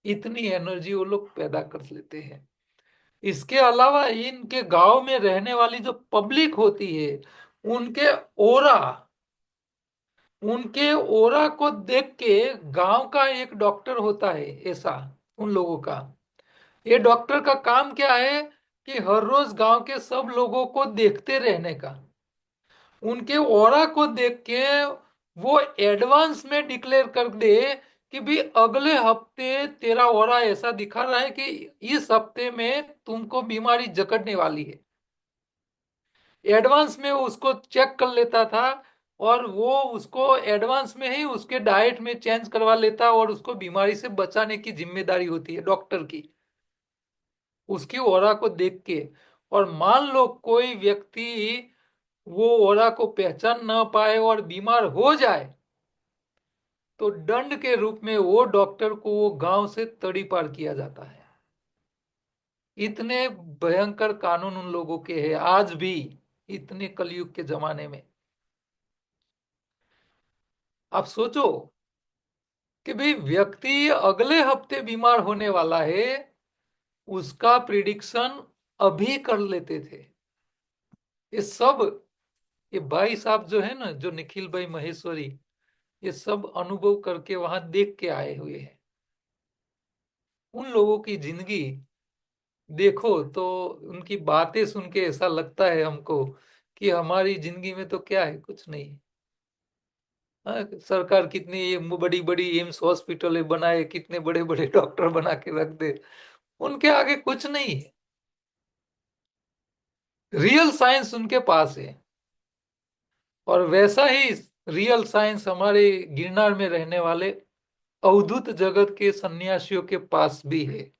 इतनी एनर्जी वो लोग पैदा कर लेते हैं। इसके अलावा इनके गांव में रहने वाली जो पब्लिक होती है, उनके ओरा उनके ओरा को देख के, गांव का एक डॉक्टर होता है ऐसा, उन लोगों का, ये डॉक्टर का काम क्या है कि हर रोज गांव के सब लोगों को देखते रहने का, उनके ओरा को देख के वो एडवांस में डिक्लेयर कर दे कि भी अगले हफ्ते तेरा ओरा ऐसा दिखा रहा है कि इस हफ्ते में तुमको बीमारी जकड़ने वाली है। एडवांस में वो उसको चेक कर लेता था, और वो उसको एडवांस में ही उसके डाइट में चेंज करवा लेता, और उसको बीमारी से बचाने की जिम्मेदारी होती है डॉक्टर की, उसकी ओरा को देख के। और मान लो कोई व्यक्ति वो ओरा को पहचान ना पाए और बीमार हो जाए, तो दंड के रूप में वो डॉक्टर को वो गांव से तड़ी पार किया जाता है। इतने भयंकर कानून उन लोगों के हैं आज भी, इतने कलयुग के जमाने में। आप सोचो कि भाई व्यक्ति अगले हफ्ते बीमार होने वाला है, उसका प्रिडिक्शन अभी कर लेते थे। ये सब, ये भाई साहब जो है ना, जो निखिल भाई महेश्वरी, ये सब अनुभव करके वहां देख के आए हुए हैं। उन लोगों की जिंदगी देखो तो, उनकी बातें सुन के ऐसा लगता है हमको कि हमारी जिंदगी में तो क्या है, कुछ नहीं है। हाँ, सरकार कितनी ये बड़ी बड़ी एम्स हॉस्पिटल बनाए, कितने बड़े बड़े डॉक्टर बना के रख दे, उनके आगे कुछ नहीं है। रियल साइंस उनके पास है। और वैसा ही रियल साइंस हमारे गिरनार में रहने वाले अवधूत जगत के सन्यासियों के पास भी है।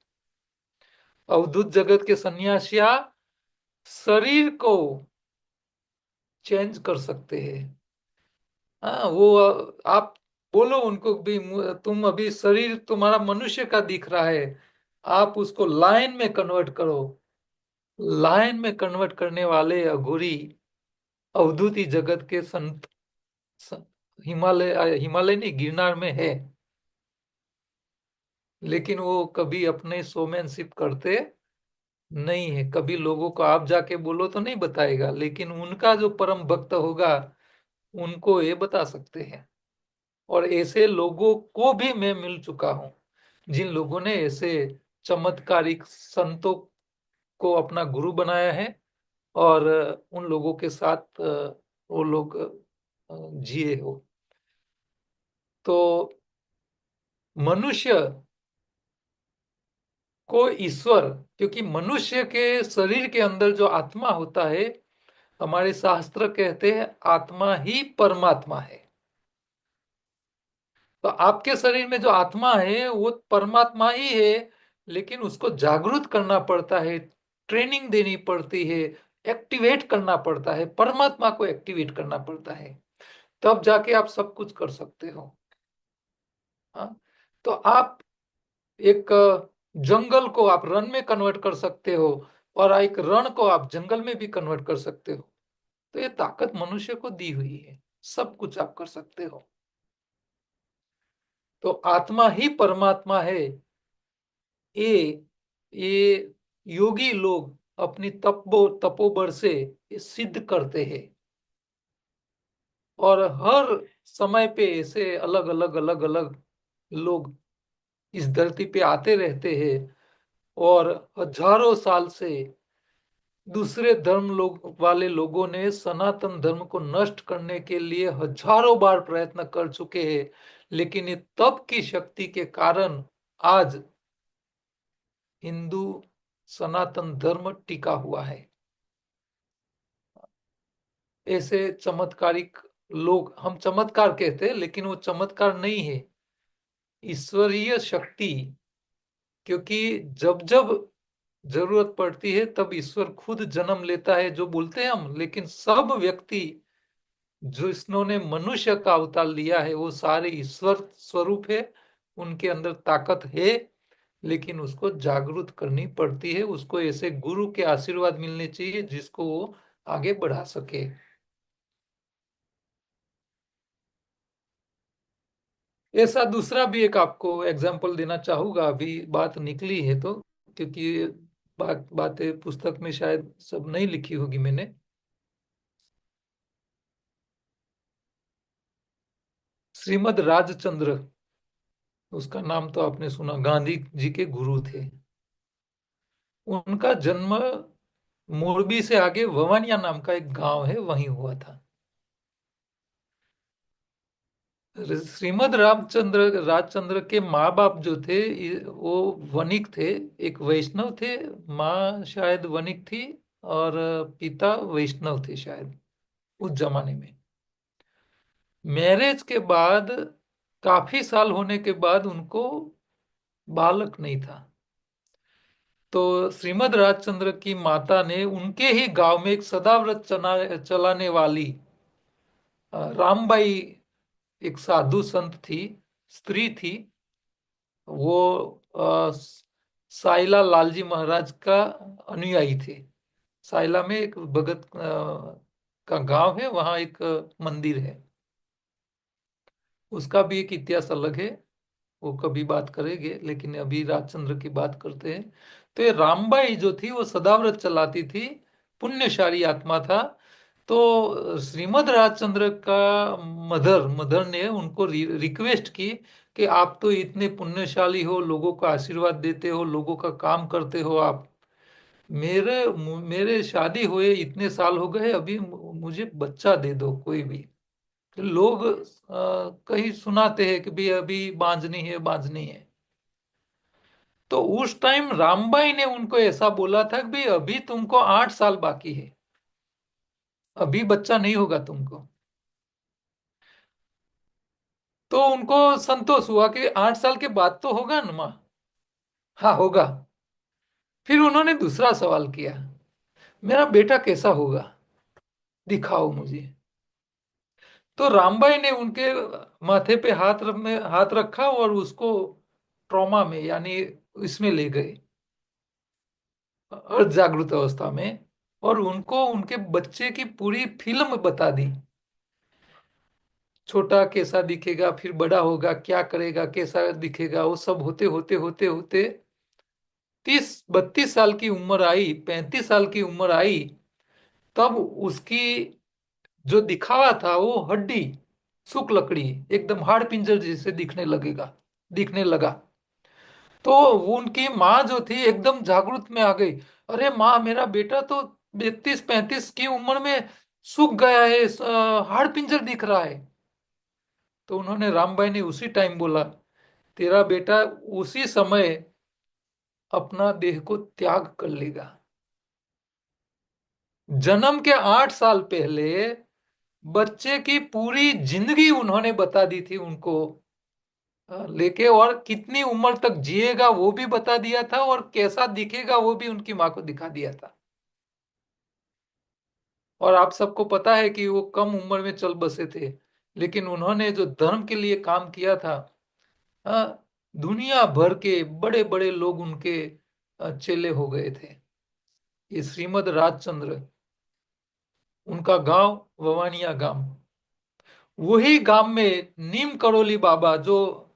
अवधूत जगत के सन्यासिया शरीर को चेंज कर सकते हैं। हाँ, वो आप बोलो उनको भी, तुम अभी शरीर तुम्हारा मनुष्य का दिख रहा है, आप उसको लाइन में कन्वर्ट करो। लाइन में कन्वर्ट करने वाले अघोरी अवधूती जगत के संत, हिमालय हिमालय नहीं, गिरनार में है। लेकिन वो कभी अपने शोमैनशिप करते नहीं है। कभी लोगों को आप जाके बोलो तो नहीं बताएगा, लेकिन उनका जो परम भक्त होगा उनको ये बता सकते हैं। और ऐसे लोगों को भी मैं मिल चुका हूँ, जिन लोगों ने ऐसे चमत्कारिक संतों को अपना गुरु बनाया है। और उन लोगों के साथ वो लोग जिए हो। तो मनुष्य को ईश्वर, क्योंकि मनुष्य के शरीर के अंदर जो आत्मा होता है, हमारे शास्त्र कहते हैं आत्मा ही परमात्मा है। तो आपके शरीर में जो आत्मा है वो परमात्मा ही है, लेकिन उसको जागृत करना पड़ता है, ट्रेनिंग देनी पड़ती है, एक्टिवेट करना पड़ता है, परमात्मा को एक्टिवेट करना पड़ता है। तब जाके आप सब कुछ कर सकते हो। हाँ। तो आप एक जंगल को आप रण में कन्वर्ट कर सकते हो, और एक रण को आप जंगल में भी कन्वर्ट कर सकते हो। तो ये ताकत मनुष्य को दी हुई है, सब कुछ आप कर सकते हो। तो आत्मा ही परमात्मा है, ये ये योगी लोग अपनी तपोबल से ये सिद्ध करते हैं। और हर समय पे ऐसे अलग अलग लोग इस धरती पे आते रहते हैं, और हजारों साल से दूसरे धर्म लोग वाले लोगों ने सनातन धर्म को नष्ट करने के लिए हजारों बार प्रयत्न कर चुके हैं। लेकिन ये तप की शक्ति के कारण आज हिंदू सनातन धर्म टिका हुआ है। ऐसे चमत्कारिक लोग, हम चमत्कार कहते हैं लेकिन वो चमत्कार नहीं है, ईश्वरीय शक्ति। क्योंकि जब जब जरूरत पड़ती है तब ईश्वर खुद जन्म लेता है, जो बोलते हैं हम। लेकिन सब व्यक्ति जो इन्होंने मनुष्य का अवतार लिया है वो सारे ईश्वर स्वरूप है, उनके अंदर ताकत है। लेकिन उसको जागृत करनी पड़ती है, उसको ऐसे गुरु के आशीर्वाद मिलने चाहिए जिसको वो आगे बढ़ा सके। ऐसा दूसरा भी एक आपको एग्जाम्पल देना चाहूंगा, अभी बात निकली है तो। क्योंकि बातें पुस्तक में शायद सब नहीं लिखी होगी मैंने। श्रीमद राजचंद्र, उसका नाम तो आपने सुना, गांधी जी के गुरु थे। उनका जन्म मोरबी से आगे ववानिया नाम का एक गांव है, वहीं हुआ था। श्रीमद रामचंद्र राजचंद्र के माँ बाप जो थे वो वणिक थे, एक वैष्णव थे। माँ शायद वणिक थी, और पिता वैष्णव थे शायद उस जमाने में। मैरिज के बाद काफी साल होने के बाद उनको बालक नहीं था। तो श्रीमद राजचंद्र की माता ने उनके ही गांव में एक सदाव्रत चलाने वाली रामबाई, एक साधु संत थी, स्त्री थी। वो साइला लालजी महाराज का अनुयायी थे। साइला में एक भगत का गांव है, वहां एक मंदिर है। उसका भी एक इतिहास अलग है, वो कभी बात करेंगे, लेकिन अभी राजचंद्र की बात करते हैं। तो ये रामबाई जो थी वो सदाव्रत चलाती थी, पुण्यशाली आत्मा था। तो श्रीमद राजचंद्र का मदर मदर ने उनको रिक्वेस्ट की कि आप तो इतने पुण्यशाली हो, लोगों को आशीर्वाद देते हो, लोगों का काम करते हो आप, मेरे मेरे शादी हुए इतने साल हो गए, अभी मुझे बच्चा दे दो कोई भी। तो लोग कहीं सुनाते हैं कि भाई अभी बांझनी है, बांझनी है। तो उस टाइम रामबाई ने उनको ऐसा बोला था कि भाई अभी तुमको 8 साल बाकी है, अभी बच्चा नहीं होगा तुमको। तो उनको संतोष हुआ कि 8 साल के बाद तो होगा ना माँ। हाँ होगा। फिर उन्होंने दूसरा सवाल किया, मेरा बेटा कैसा होगा, दिखाओ मुझे। तो रामबाई ने उनके माथे पे हाथ रखा और उसको ट्रॉमा में, यानी इसमें ले गए, अर्ध जागृत अवस्था में। और उनको उनके बच्चे की पूरी फिल्म बता दी। छोटा कैसा दिखेगा, फिर बड़ा होगा, क्या करेगा, कैसा दिखेगा, वो सब होते होते होते होते 30-32 साल की उम्र आई, 35 साल की उम्र आई, तब उसकी जो दिखावा था वो हड्डी, सुख लकड़ी, एकदम हाड़ पिंजर जैसे दिखने लगा। तो वो उनकी माँ जो थी एकदम जागृत में आ गई। अरे माँ, मेरा बेटा तो 32-35 की उम्र में सूख गया है, हाड़ पिंजर दिख रहा है। तो उन्होंने, रामबाई ने उसी टाइम बोला, तेरा बेटा उसी समय अपना देह को त्याग कर लेगा। जन्म के 8 साल पहले बच्चे की पूरी जिंदगी उन्होंने बता दी थी उनको, लेके, और कितनी उम्र तक जिएगा वो भी बता दिया था, और कैसा दिखेगा वो भी उनकी माँ को दिखा दिया था। और आप सबको पता है कि वो कम उम्र में चल बसे थे, लेकिन उन्होंने जो धर्म के लिए काम किया था, दुनिया भर के बड़े बड़े लोग उनके चेले हो गए थे। ये श्रीमद राजचंद्र, उनका गांव ववानिया गांव, वही गांव में नीम करोली बाबा, जो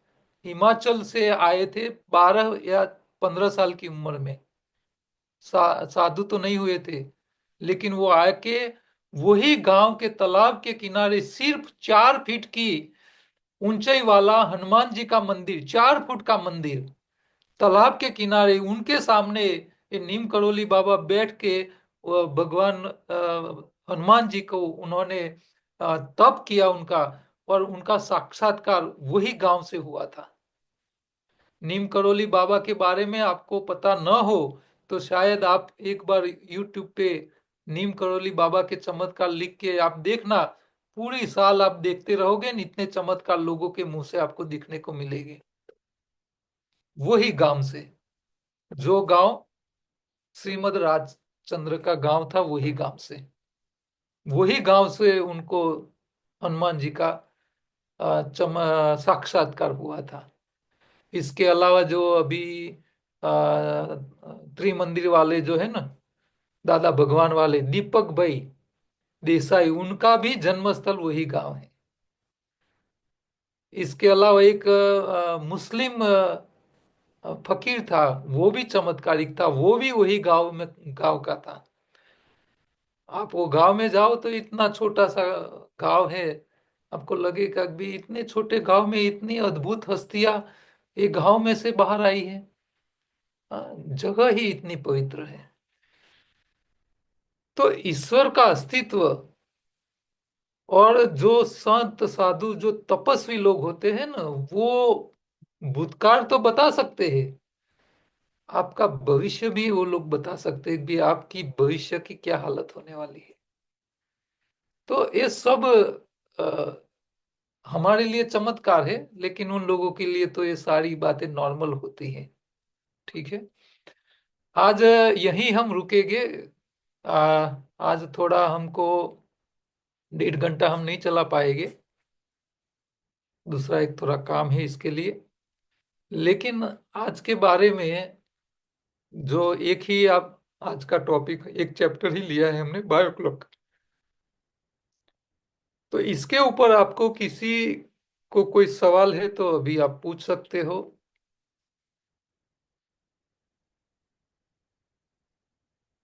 हिमाचल से आए थे 12 या 15 साल की उम्र में, साधु तो नहीं हुए थे, लेकिन वो आके वही गांव के तालाब के किनारे सिर्फ 4 फीट की ऊंचाई वाला हनुमान जी का मंदिर, 4 फुट का मंदिर, तालाब के किनारे उनके सामने ये नीम करोली बाबा बैठ के वो भगवान हनुमान जी को उन्होंने तप किया उनका, और उनका साक्षात्कार वही गांव से हुआ था। नीम करोली बाबा के बारे में आपको पता न हो तो शायद आप एक बार यूट्यूब पे नीम करोली बाबा के चमत्कार लिख के आप देखना, पूरी साल आप देखते रहोगे, इतने चमत्कार लोगों के मुंह से आपको दिखने को मिलेंगे। वही गांव से, जो गांव श्रीमद राजचंद्र का गांव था, वही गांव से उनको हनुमान जी का साक्षात्कार हुआ था। इसके अलावा जो अभी त्रिमंदिर वाले जो है ना, दादा भगवान वाले दीपक भाई देसाई, उनका भी जन्मस्थल वही गांव है। इसके अलावा एक मुस्लिम फकीर था, वो भी चमत्कारिक था, वो भी वही गांव का था। आप वो गांव में जाओ तो इतना छोटा सा गांव है, आपको लगेगा कि भी इतने छोटे गांव में इतनी अद्भुत हस्तियां एक गांव में से बाहर आई है। जगह ही इतनी पवित्र है। तो ईश्वर का अस्तित्व, और जो संत साधु जो तपस्वी लोग होते हैं ना, वो भूतकाल तो बता सकते हैं, आपका भविष्य भी वो लोग बता सकते हैं कि आपकी भविष्य की क्या हालत होने वाली है। तो ये सब अ, हमारे लिए चमत्कार है, लेकिन उन लोगों के लिए तो ये सारी बातें नॉर्मल होती हैं। ठीक है, आज यहीं हम रुकेंगे। आज थोड़ा हमको 1.5 घंटा हम नहीं चला पाएंगे, दूसरा एक थोड़ा काम है इसके लिए। लेकिन आज के बारे में जो एक ही आप, आज का टॉपिक एक चैप्टर ही लिया है हमने, बायोक्लॉक। तो इसके ऊपर आपको किसी को कोई सवाल है तो अभी आप पूछ सकते हो।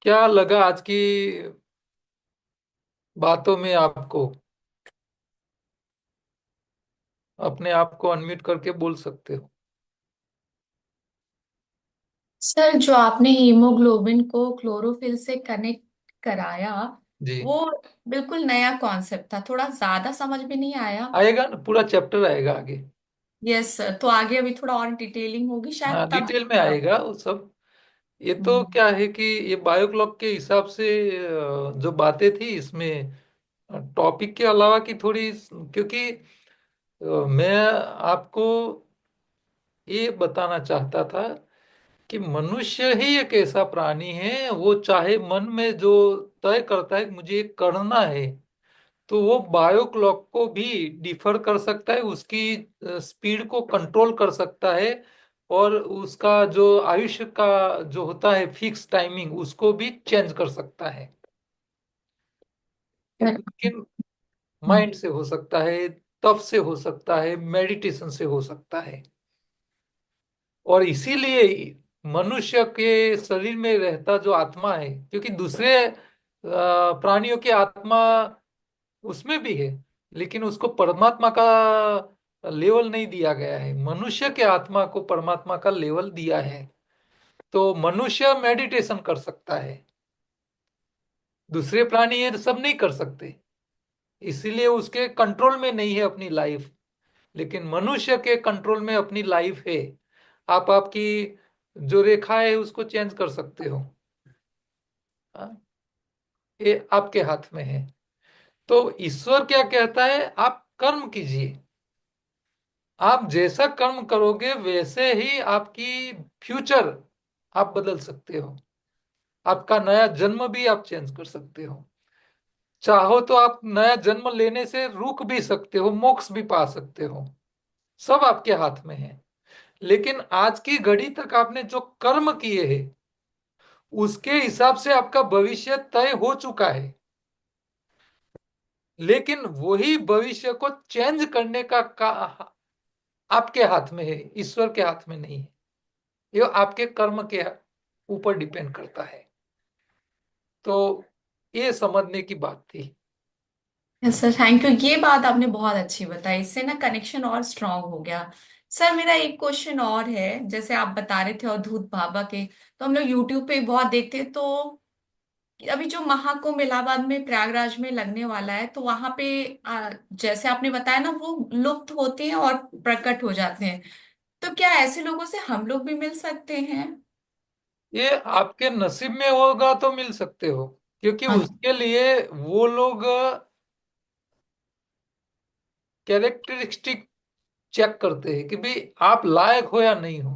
क्या लगा आज की बातों में आपको? अपने आप को अनम्यूट करके बोल सकते हो। सर, जो आपने हीमोग्लोबिन को क्लोरोफिल से कनेक्ट कराया, जी, वो बिल्कुल नया कॉन्सेप्ट था, थोड़ा ज्यादा समझ में नहीं आया। आएगा ना, पूरा चैप्टर आएगा आगे। यस सर, तो आगे अभी थोड़ा और डिटेलिंग होगी शायद हाँ, तब डिटेल में तब। आएगा वो सब। ये तो हम्म। क्या है कि ये बायोक्लॉक के हिसाब से जो बातें थी इसमें, टॉपिक के अलावा की थोड़ी, क्योंकि मैं आपको ये बताना चाहता था कि मनुष्य ही एक ऐसा प्राणी है, वो चाहे मन में जो तय करता है कि मुझे ये करना है, तो वो बायो क्लॉक को भी डिफर कर सकता है, उसकी स्पीड को कंट्रोल कर सकता है, और उसका जो आयुष्य का जो होता है फिक्स टाइमिंग, उसको भी चेंज कर सकता है। सर, लेकिन हम्म। माइंड से हो सकता है, तप से हो सकता है, मेडिटेशन से हो सकता है। और इसीलिए मनुष्य के शरीर में रहता जो आत्मा है, क्योंकि दूसरे प्राणियों की आत्मा उसमें भी है, लेकिन उसको परमात्मा का लेवल नहीं दिया गया है। मनुष्य के आत्मा को परमात्मा का लेवल दिया है। तो मनुष्य मेडिटेशन कर सकता है, दूसरे प्राणी ये सब नहीं कर सकते, इसीलिए उसके कंट्रोल में नहीं है अपनी लाइफ। लेकिन मनुष्य के कंट्रोल में अपनी लाइफ है। आप आपकी जो रेखा है उसको चेंज कर सकते हो। हाँ, ये आपके हाथ में है। तो ईश्वर क्या कहता है, आप कर्म कीजिए। आप जैसा कर्म करोगे वैसे ही आपकी फ्यूचर आप बदल सकते हो। आपका नया जन्म भी आप चेंज कर सकते हो। चाहो तो आप नया जन्म लेने से रुक भी सकते हो, मोक्ष भी पा सकते हो। सब आपके हाथ में है। लेकिन आज की घड़ी तक आपने जो कर्म किए हैं उसके हिसाब से आपका भविष्य तय हो चुका है। लेकिन वही भविष्य को चेंज करने का आपके हाथ में है, ईश्वर के हाथ में नहीं है। ये आपके कर्म के ऊपर डिपेंड करता है। तो ये समझने की बात थी। Yes sir, thank you. ये बात आपने बहुत अच्छी बताई, इससे ना कनेक्शन और स्ट्रांग हो गया। सर मेरा एक क्वेश्चन और है। जैसे आप बता रहे थे अवधूत बाबा के, तो हम लोग यूट्यूब पे बहुत देखते हैं। तो अभी जो महाकुंभ इलाहाबाद में प्रयागराज में लगने वाला है, तो वहां पे जैसे आपने बताया ना, वो लुप्त होते हैं और प्रकट हो जाते हैं। तो क्या ऐसे लोगों से हम लोग भी मिल सकते हैं? ये आपके नसीब में होगा तो मिल सकते हो, क्योंकि उसके लिए वो लोग कैरेक्टरिस्टिक चेक करते हैं कि भाई आप लायक हो या नहीं हो।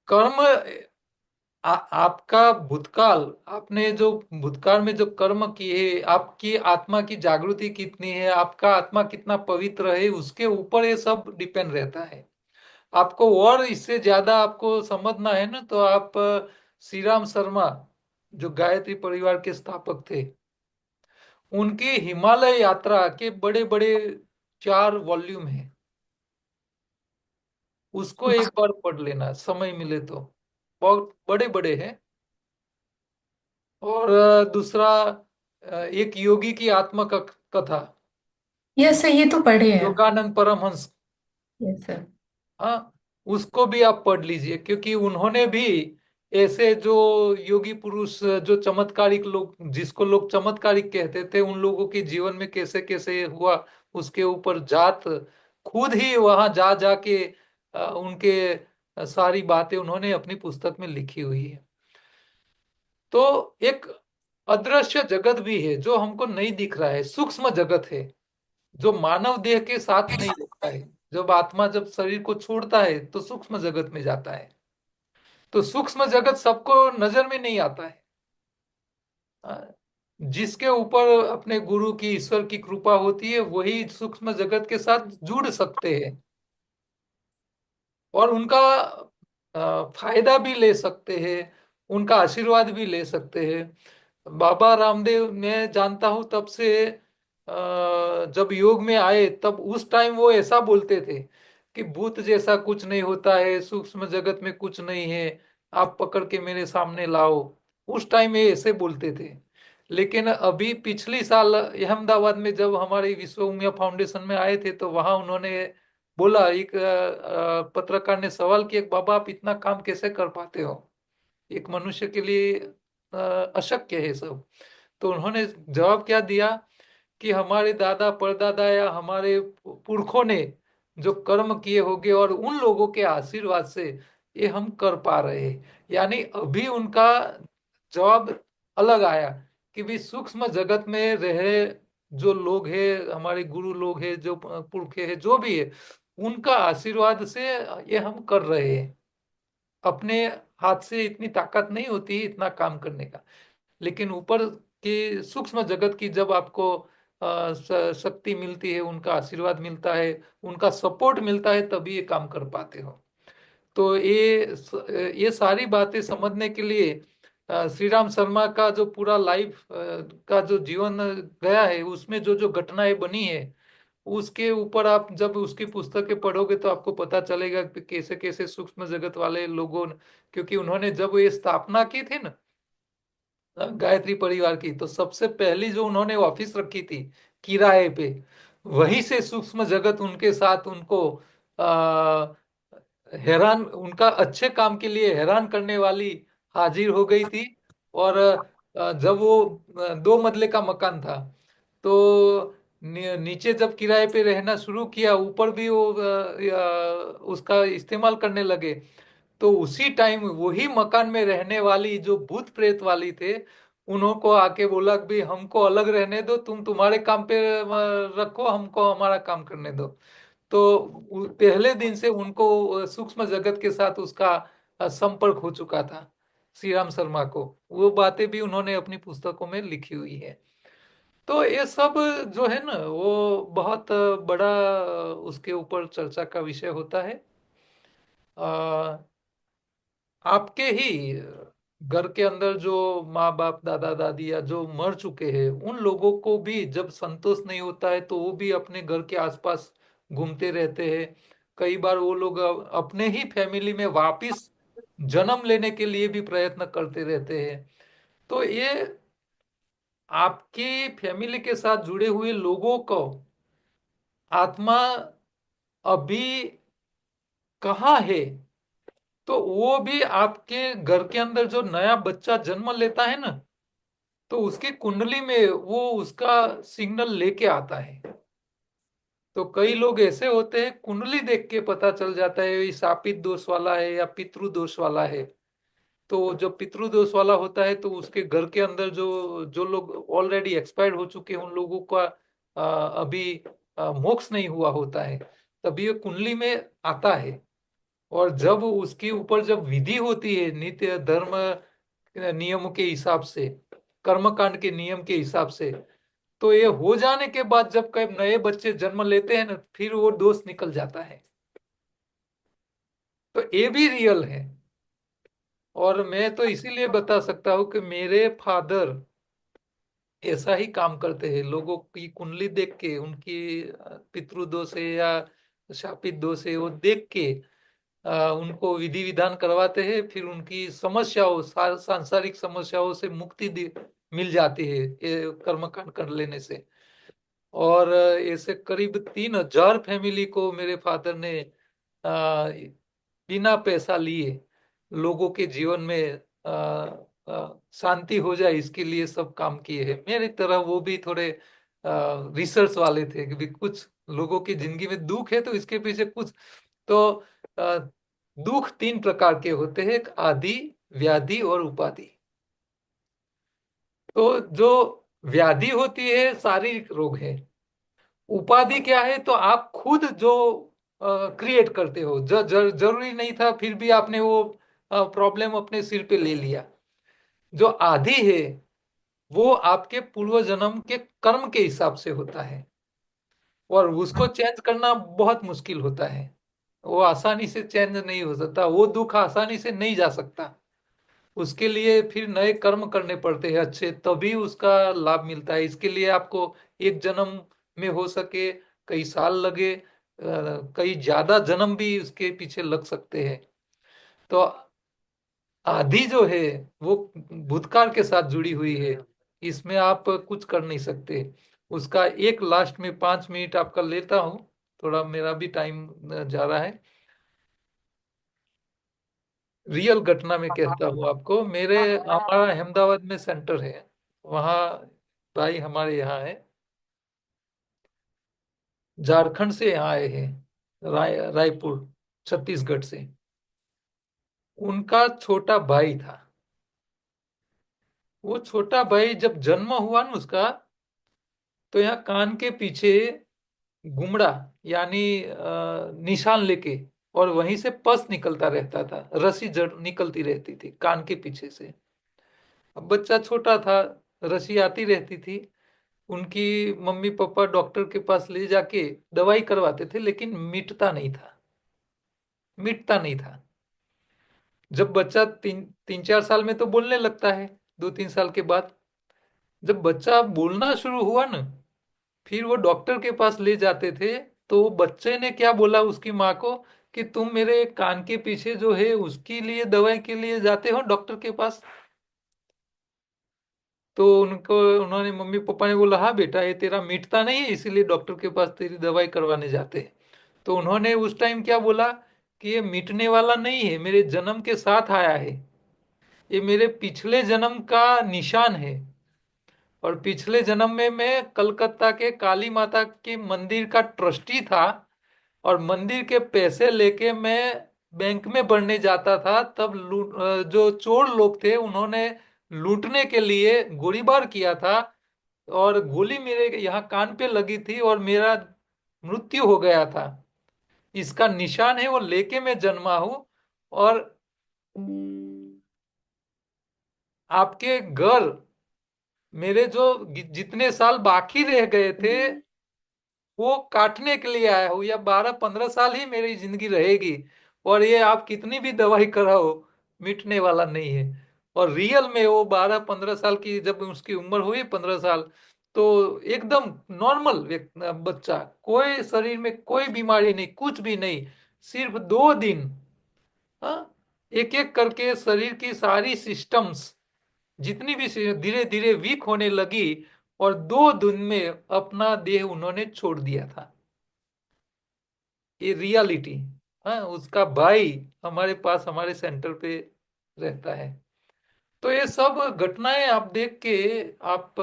कर्म आपका भूतकाल, आपने जो भूतकाल में जो कर्म किए, आपकी आत्मा की जागृति कितनी है, आपका आत्मा कितना पवित्र है, उसके ऊपर ये सब डिपेंड रहता है। आपको और इससे ज्यादा आपको समझना है ना, तो आप श्री राम शर्मा जो गायत्री परिवार के स्थापक थे, उनकी हिमालय यात्रा के बड़े बड़े 4 वॉल्यूम है। उसको एक बार पढ़ लेना समय मिले तो, बहुत बड़े बड़े हैं। और दूसरा एक योगी की आत्म कथा, यस सर, ये तो पढ़े हैं। योगानंद परमहंस। Yes sir. हाँ, उसको भी आप पढ़ लीजिए, क्योंकि उन्होंने भी ऐसे जो योगी पुरुष, जो चमत्कारिक लोग, जिसको लोग चमत्कारिक कहते थे, उन लोगों के जीवन में कैसे कैसे हुआ उसके ऊपर जात खुद ही वहां जा जाके उनके सारी बातें उन्होंने अपनी पुस्तक में लिखी हुई है। तो एक अदृश्य जगत भी है जो हमको नहीं दिख रहा है, सूक्ष्म जगत है जो मानव देह के साथ नहीं होता है। जब आत्मा जब शरीर को छोड़ता है तो सूक्ष्म जगत में जाता है। तो सूक्ष्म जगत सबको नजर में नहीं आता है। हाँ, जिसके ऊपर अपने गुरु की, ईश्वर की कृपा होती है, वही सूक्ष्म जगत के साथ जुड़ सकते हैं और उनका फायदा भी ले सकते हैं, उनका आशीर्वाद भी ले सकते हैं। बाबा रामदेव मैं जानता हूँ तब से, जब योग में आए तब उस टाइम वो ऐसा बोलते थे कि भूत जैसा कुछ नहीं होता है, सूक्ष्म जगत में कुछ नहीं है, आप पकड़ के मेरे सामने लाओ। उस टाइम ये ऐसे बोलते थे। लेकिन अभी पिछली साल अहमदाबाद में जब हमारे विश्व उमिया फाउंडेशन में आए थे, तो वहां उन्होंने बोला, एक पत्रकार ने सवाल किया, बाबा आप इतना काम कैसे कर पाते हो, एक मनुष्य के लिए अशक्य है सब। तो उन्होंने जवाब क्या दिया कि हमारे दादा परदादा या हमारे पुरखों ने जो कर्म किए होंगे और उन लोगों के आशीर्वाद से ये हम कर पा रहे हैं। यानी अभी उनका जवाब अलग आया कि भी सूक्ष्म जगत में रहे जो लोग हैं, हमारे गुरु लोग हैं, जो पुरखे हैं, जो भी है, उनका आशीर्वाद से ये हम कर रहे हैं। अपने हाथ से इतनी ताकत नहीं होती इतना काम करने का। लेकिन ऊपर के सूक्ष्म जगत की जब आपको शक्ति मिलती है, उनका आशीर्वाद मिलता है, उनका सपोर्ट मिलता है, तभी ये काम कर पाते हो। तो ये सारी बातें समझने के लिए श्री राम शर्मा का जो पूरा लाइफ का जो जीवन गया है, उसमें जो जो घटनाएं बनी है, उसके ऊपर आप जब उसकी पुस्तकें पढ़ोगे तो आपको पता चलेगा कि कैसे कैसे सूक्ष्म जगत वाले लोगों क्योंकि उन्होंने जब ये स्थापना की थी ना, गायत्री परिवार की, तो सबसे पहली जो उन्होंने ऑफिस रखी थी किराए पे, वहीं से सूक्ष्म जगत उनके साथ उनको आ, हैरान, उनका अच्छे काम के लिए हैरान करने वाली हाजिर हो गई थी। और जब वो 2 मंजिले का मकान था, तो नीचे जब किराए पे रहना शुरू किया, ऊपर भी वो उसका इस्तेमाल करने लगे, तो उसी टाइम वही मकान में रहने वाली जो भूत प्रेत वाली थे, उनको आके बोला कि भाई हमको अलग रहने दो, तुम तुम्हारे काम पे रखो, हमको हमारा काम करने दो। तो पहले दिन से उनको सूक्ष्म जगत के साथ उसका संपर्क हो चुका था, श्री राम शर्मा को। वो बातें भी उन्होंने अपनी पुस्तकों में लिखी हुई है। तो ये सब जो है ना, वो बहुत बड़ा उसके ऊपर चर्चा का विषय होता है। आपके ही घर के अंदर जो माँ बाप दादा दादी या जो मर चुके हैं, उन लोगों को भी जब संतोष नहीं होता है तो वो भी अपने घर के आसपास घूमते रहते हैं। कई बार वो लोग अपने ही फैमिली में वापिस जन्म लेने के लिए भी प्रयत्न करते रहते हैं। तो ये आपकी फैमिली के साथ जुड़े हुए लोगों को आत्मा अभी कहाँ है, तो वो भी आपके घर के अंदर जो नया बच्चा जन्म लेता है ना, तो उसकी कुंडली में वो उसका सिग्नल लेके आता है। तो कई लोग ऐसे होते हैं, कुंडली देख के पता चल जाता है ये शापित दोष वाला है या पितृ दोष वाला है। तो जब पितृ दोष वाला होता है तो उसके घर के अंदर जो जो लोग ऑलरेडी एक्सपायर्ड हो चुके हैं, उन लोगों का अभी मोक्ष नहीं हुआ होता है, तभी ये कुंडली में आता है। और जब उसके ऊपर जब विधि होती है नित्य धर्म नियम के हिसाब से, कर्मकांड के नियम के हिसाब से, तो ये हो जाने के बाद जब कई नए बच्चे जन्म लेते हैं ना, फिर वो दोष निकल जाता है। तो ये भी रियल है। और मैं तो इसीलिए बता सकता हूँ कि मेरे फादर ऐसा ही काम करते हैं, लोगों की कुंडली देख के, उनकी पितृ दोष है या शापित दोष है वो देख के उनको विधि विधान करवाते हैं, फिर उनकी समस्याओं सांसारिक समस्याओं से मुक्ति मिल जाती है ये कर्मकांड कर लेने से। और ऐसे करीब 3,000 फैमिली को मेरे फादर ने आ, बिना पैसा लिए लोगों के जीवन में शांति हो जाए इसके लिए सब काम किए हैं। मेरी तरह वो भी थोड़े रिसर्च वाले थे कि भी कुछ लोगों की जिंदगी में दुख है तो इसके पीछे कुछ तो आ, दुख 3 प्रकार के होते हैं, एक आदि, व्याधि और उपाधि। तो जो व्याधि होती है शारीरिक रोग है, उपाधि क्या है तो आप खुद जो क्रिएट करते हो, जरूरी नहीं था फिर भी आपने वो प्रॉब्लम अपने सिर पे ले लिया। जो आदि है वो आपके पूर्व जन्म के कर्म के हिसाब से होता है, और उसको चेंज करना बहुत मुश्किल होता है। वो आसानी से चेंज नहीं हो सकता, वो दुख आसानी से नहीं जा सकता। उसके लिए फिर नए कर्म करने पड़ते हैं अच्छे, तभी उसका लाभ मिलता है। इसके लिए आपको एक जन्म में हो सके कई साल लगे, कई ज्यादा जन्म भी उसके पीछे लग सकते हैं। तो आदि जो है वो भूतकाल के साथ जुड़ी हुई है, इसमें आप कुछ कर नहीं सकते। उसका एक लास्ट में 5 मिनट आपका लेता हूँ, थोड़ा मेरा भी टाइम जा रहा है। रियल घटना में कहता हूँ आपको, मेरे हमारा अहमदाबाद में सेंटर है, वहाँ भाई हमारे यहाँ है, झारखंड से यहाँ आए हैं, रायपुर, छत्तीसगढ़ से। उनका छोटा भाई था। वो छोटा भाई जब जन्म हुआ ना उसका, तो यहाँ कान के पीछे गुमड़ा यानी निशान लेके, और वहीं से पस निकलता रहता था, रसी जड़ निकलती रहती थी कान के पीछे से। अब बच्चा छोटा था, रसी आती रहती थी। उनकी मम्मी पापा डॉक्टर के पास ले जाके दवाई करवाते थे, लेकिन मिटता नहीं था, मिटता नहीं था। जब बच्चा 3-4 साल में तो बोलने लगता है, 2-3 साल के बाद जब बच्चा बोलना शुरू हुआ ना, फिर वो डॉक्टर के पास ले जाते थे। तो वो बच्चे ने क्या बोला उसकी माँ को कि तुम मेरे कान के पीछे जो है उसके लिए दवाई के लिए जाते हो डॉक्टर के पास। तो उनको उन्होंने मम्मी पापा ने बोला, हाँ बेटा ये तेरा मिटता नहीं है इसीलिए डॉक्टर के पास तेरी दवाई करवाने जाते हैं। तो उन्होंने उस टाइम क्या बोला कि ये मिटने वाला नहीं है, मेरे जन्म के साथ आया है, ये मेरे पिछले जन्म का निशान है। और पिछले जन्म में मैं कलकत्ता के काली माता के मंदिर का ट्रस्टी था, और मंदिर के पैसे लेके मैं बैंक में भरने जाता था। तब जो चोर लोग थे उन्होंने लूटने के लिए गोलीबार किया था, और गोली मेरे यहाँ कान पे लगी थी और मेरा मृत्यु हो गया था। इसका निशान है, वो लेके मैं जन्मा हूं। और आपके घर मेरे जो जितने साल बाकी रह गए थे वो काटने के लिए आया हूँ। या 12-15 साल ही मेरी जिंदगी रहेगी, और ये आप कितनी भी दवाई कराओ मिटने वाला नहीं है। और रियल में वो 12-15 साल की जब उसकी उम्र हुई 15 साल, तो एकदम नॉर्मल बच्चा, कोई शरीर में कोई बीमारी नहीं, कुछ भी नहीं। सिर्फ 2 दिन, हाँ, एक एक करके शरीर की सारी सिस्टम्स जितनी भी धीरे धीरे वीक होने लगी, और 2 दिन में अपना देह उन्होंने छोड़ दिया था। ये रियलिटी। हाँ, उसका भाई हमारे पास हमारे सेंटर पे रहता है। तो ये सब घटनाएं आप देख के आप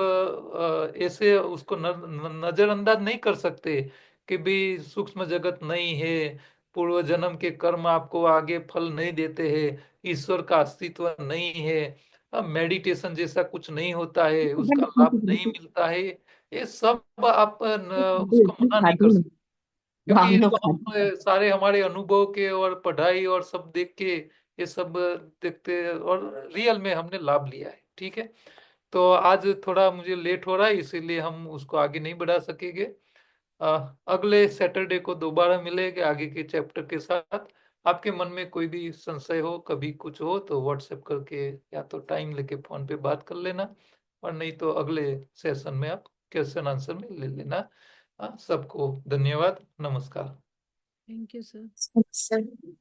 ऐसे उसको नजरअंदाज नहीं कर सकते कि भी सूक्ष्म जगत नहीं है, पूर्व जन्म के कर्म आपको आगे फल नहीं देते हैं, ईश्वर का अस्तित्व नहीं है, मेडिटेशन जैसा कुछ नहीं होता है, उसका लाभ नहीं मिलता है। ये सब आप उसको मना नहीं कर सकते, क्योंकि हम ये लोग तो खाते हम सारे हमारे अनुभव के और पढ़ाई और सब देख के ये सब देखते हैं, और रियल में हमने लाभ लिया है। ठीक है। तो आज थोड़ा मुझे लेट हो रहा है इसीलिए हम उसको आगे नहीं बढ़ा सकेंगे। अगले सैटरडे को दोबारा मिलेंगे आगे के चैप्टर के साथ। आपके मन में कोई भी संशय हो, कभी कुछ हो, तो व्हाट्सएप करके या तो टाइम लेके फोन पे बात कर लेना, और नहीं तो अगले सेशन में आप क्वेश्चन आंसर में ले लेना। सबको धन्यवाद, नमस्कार। Thank you sir. हैं।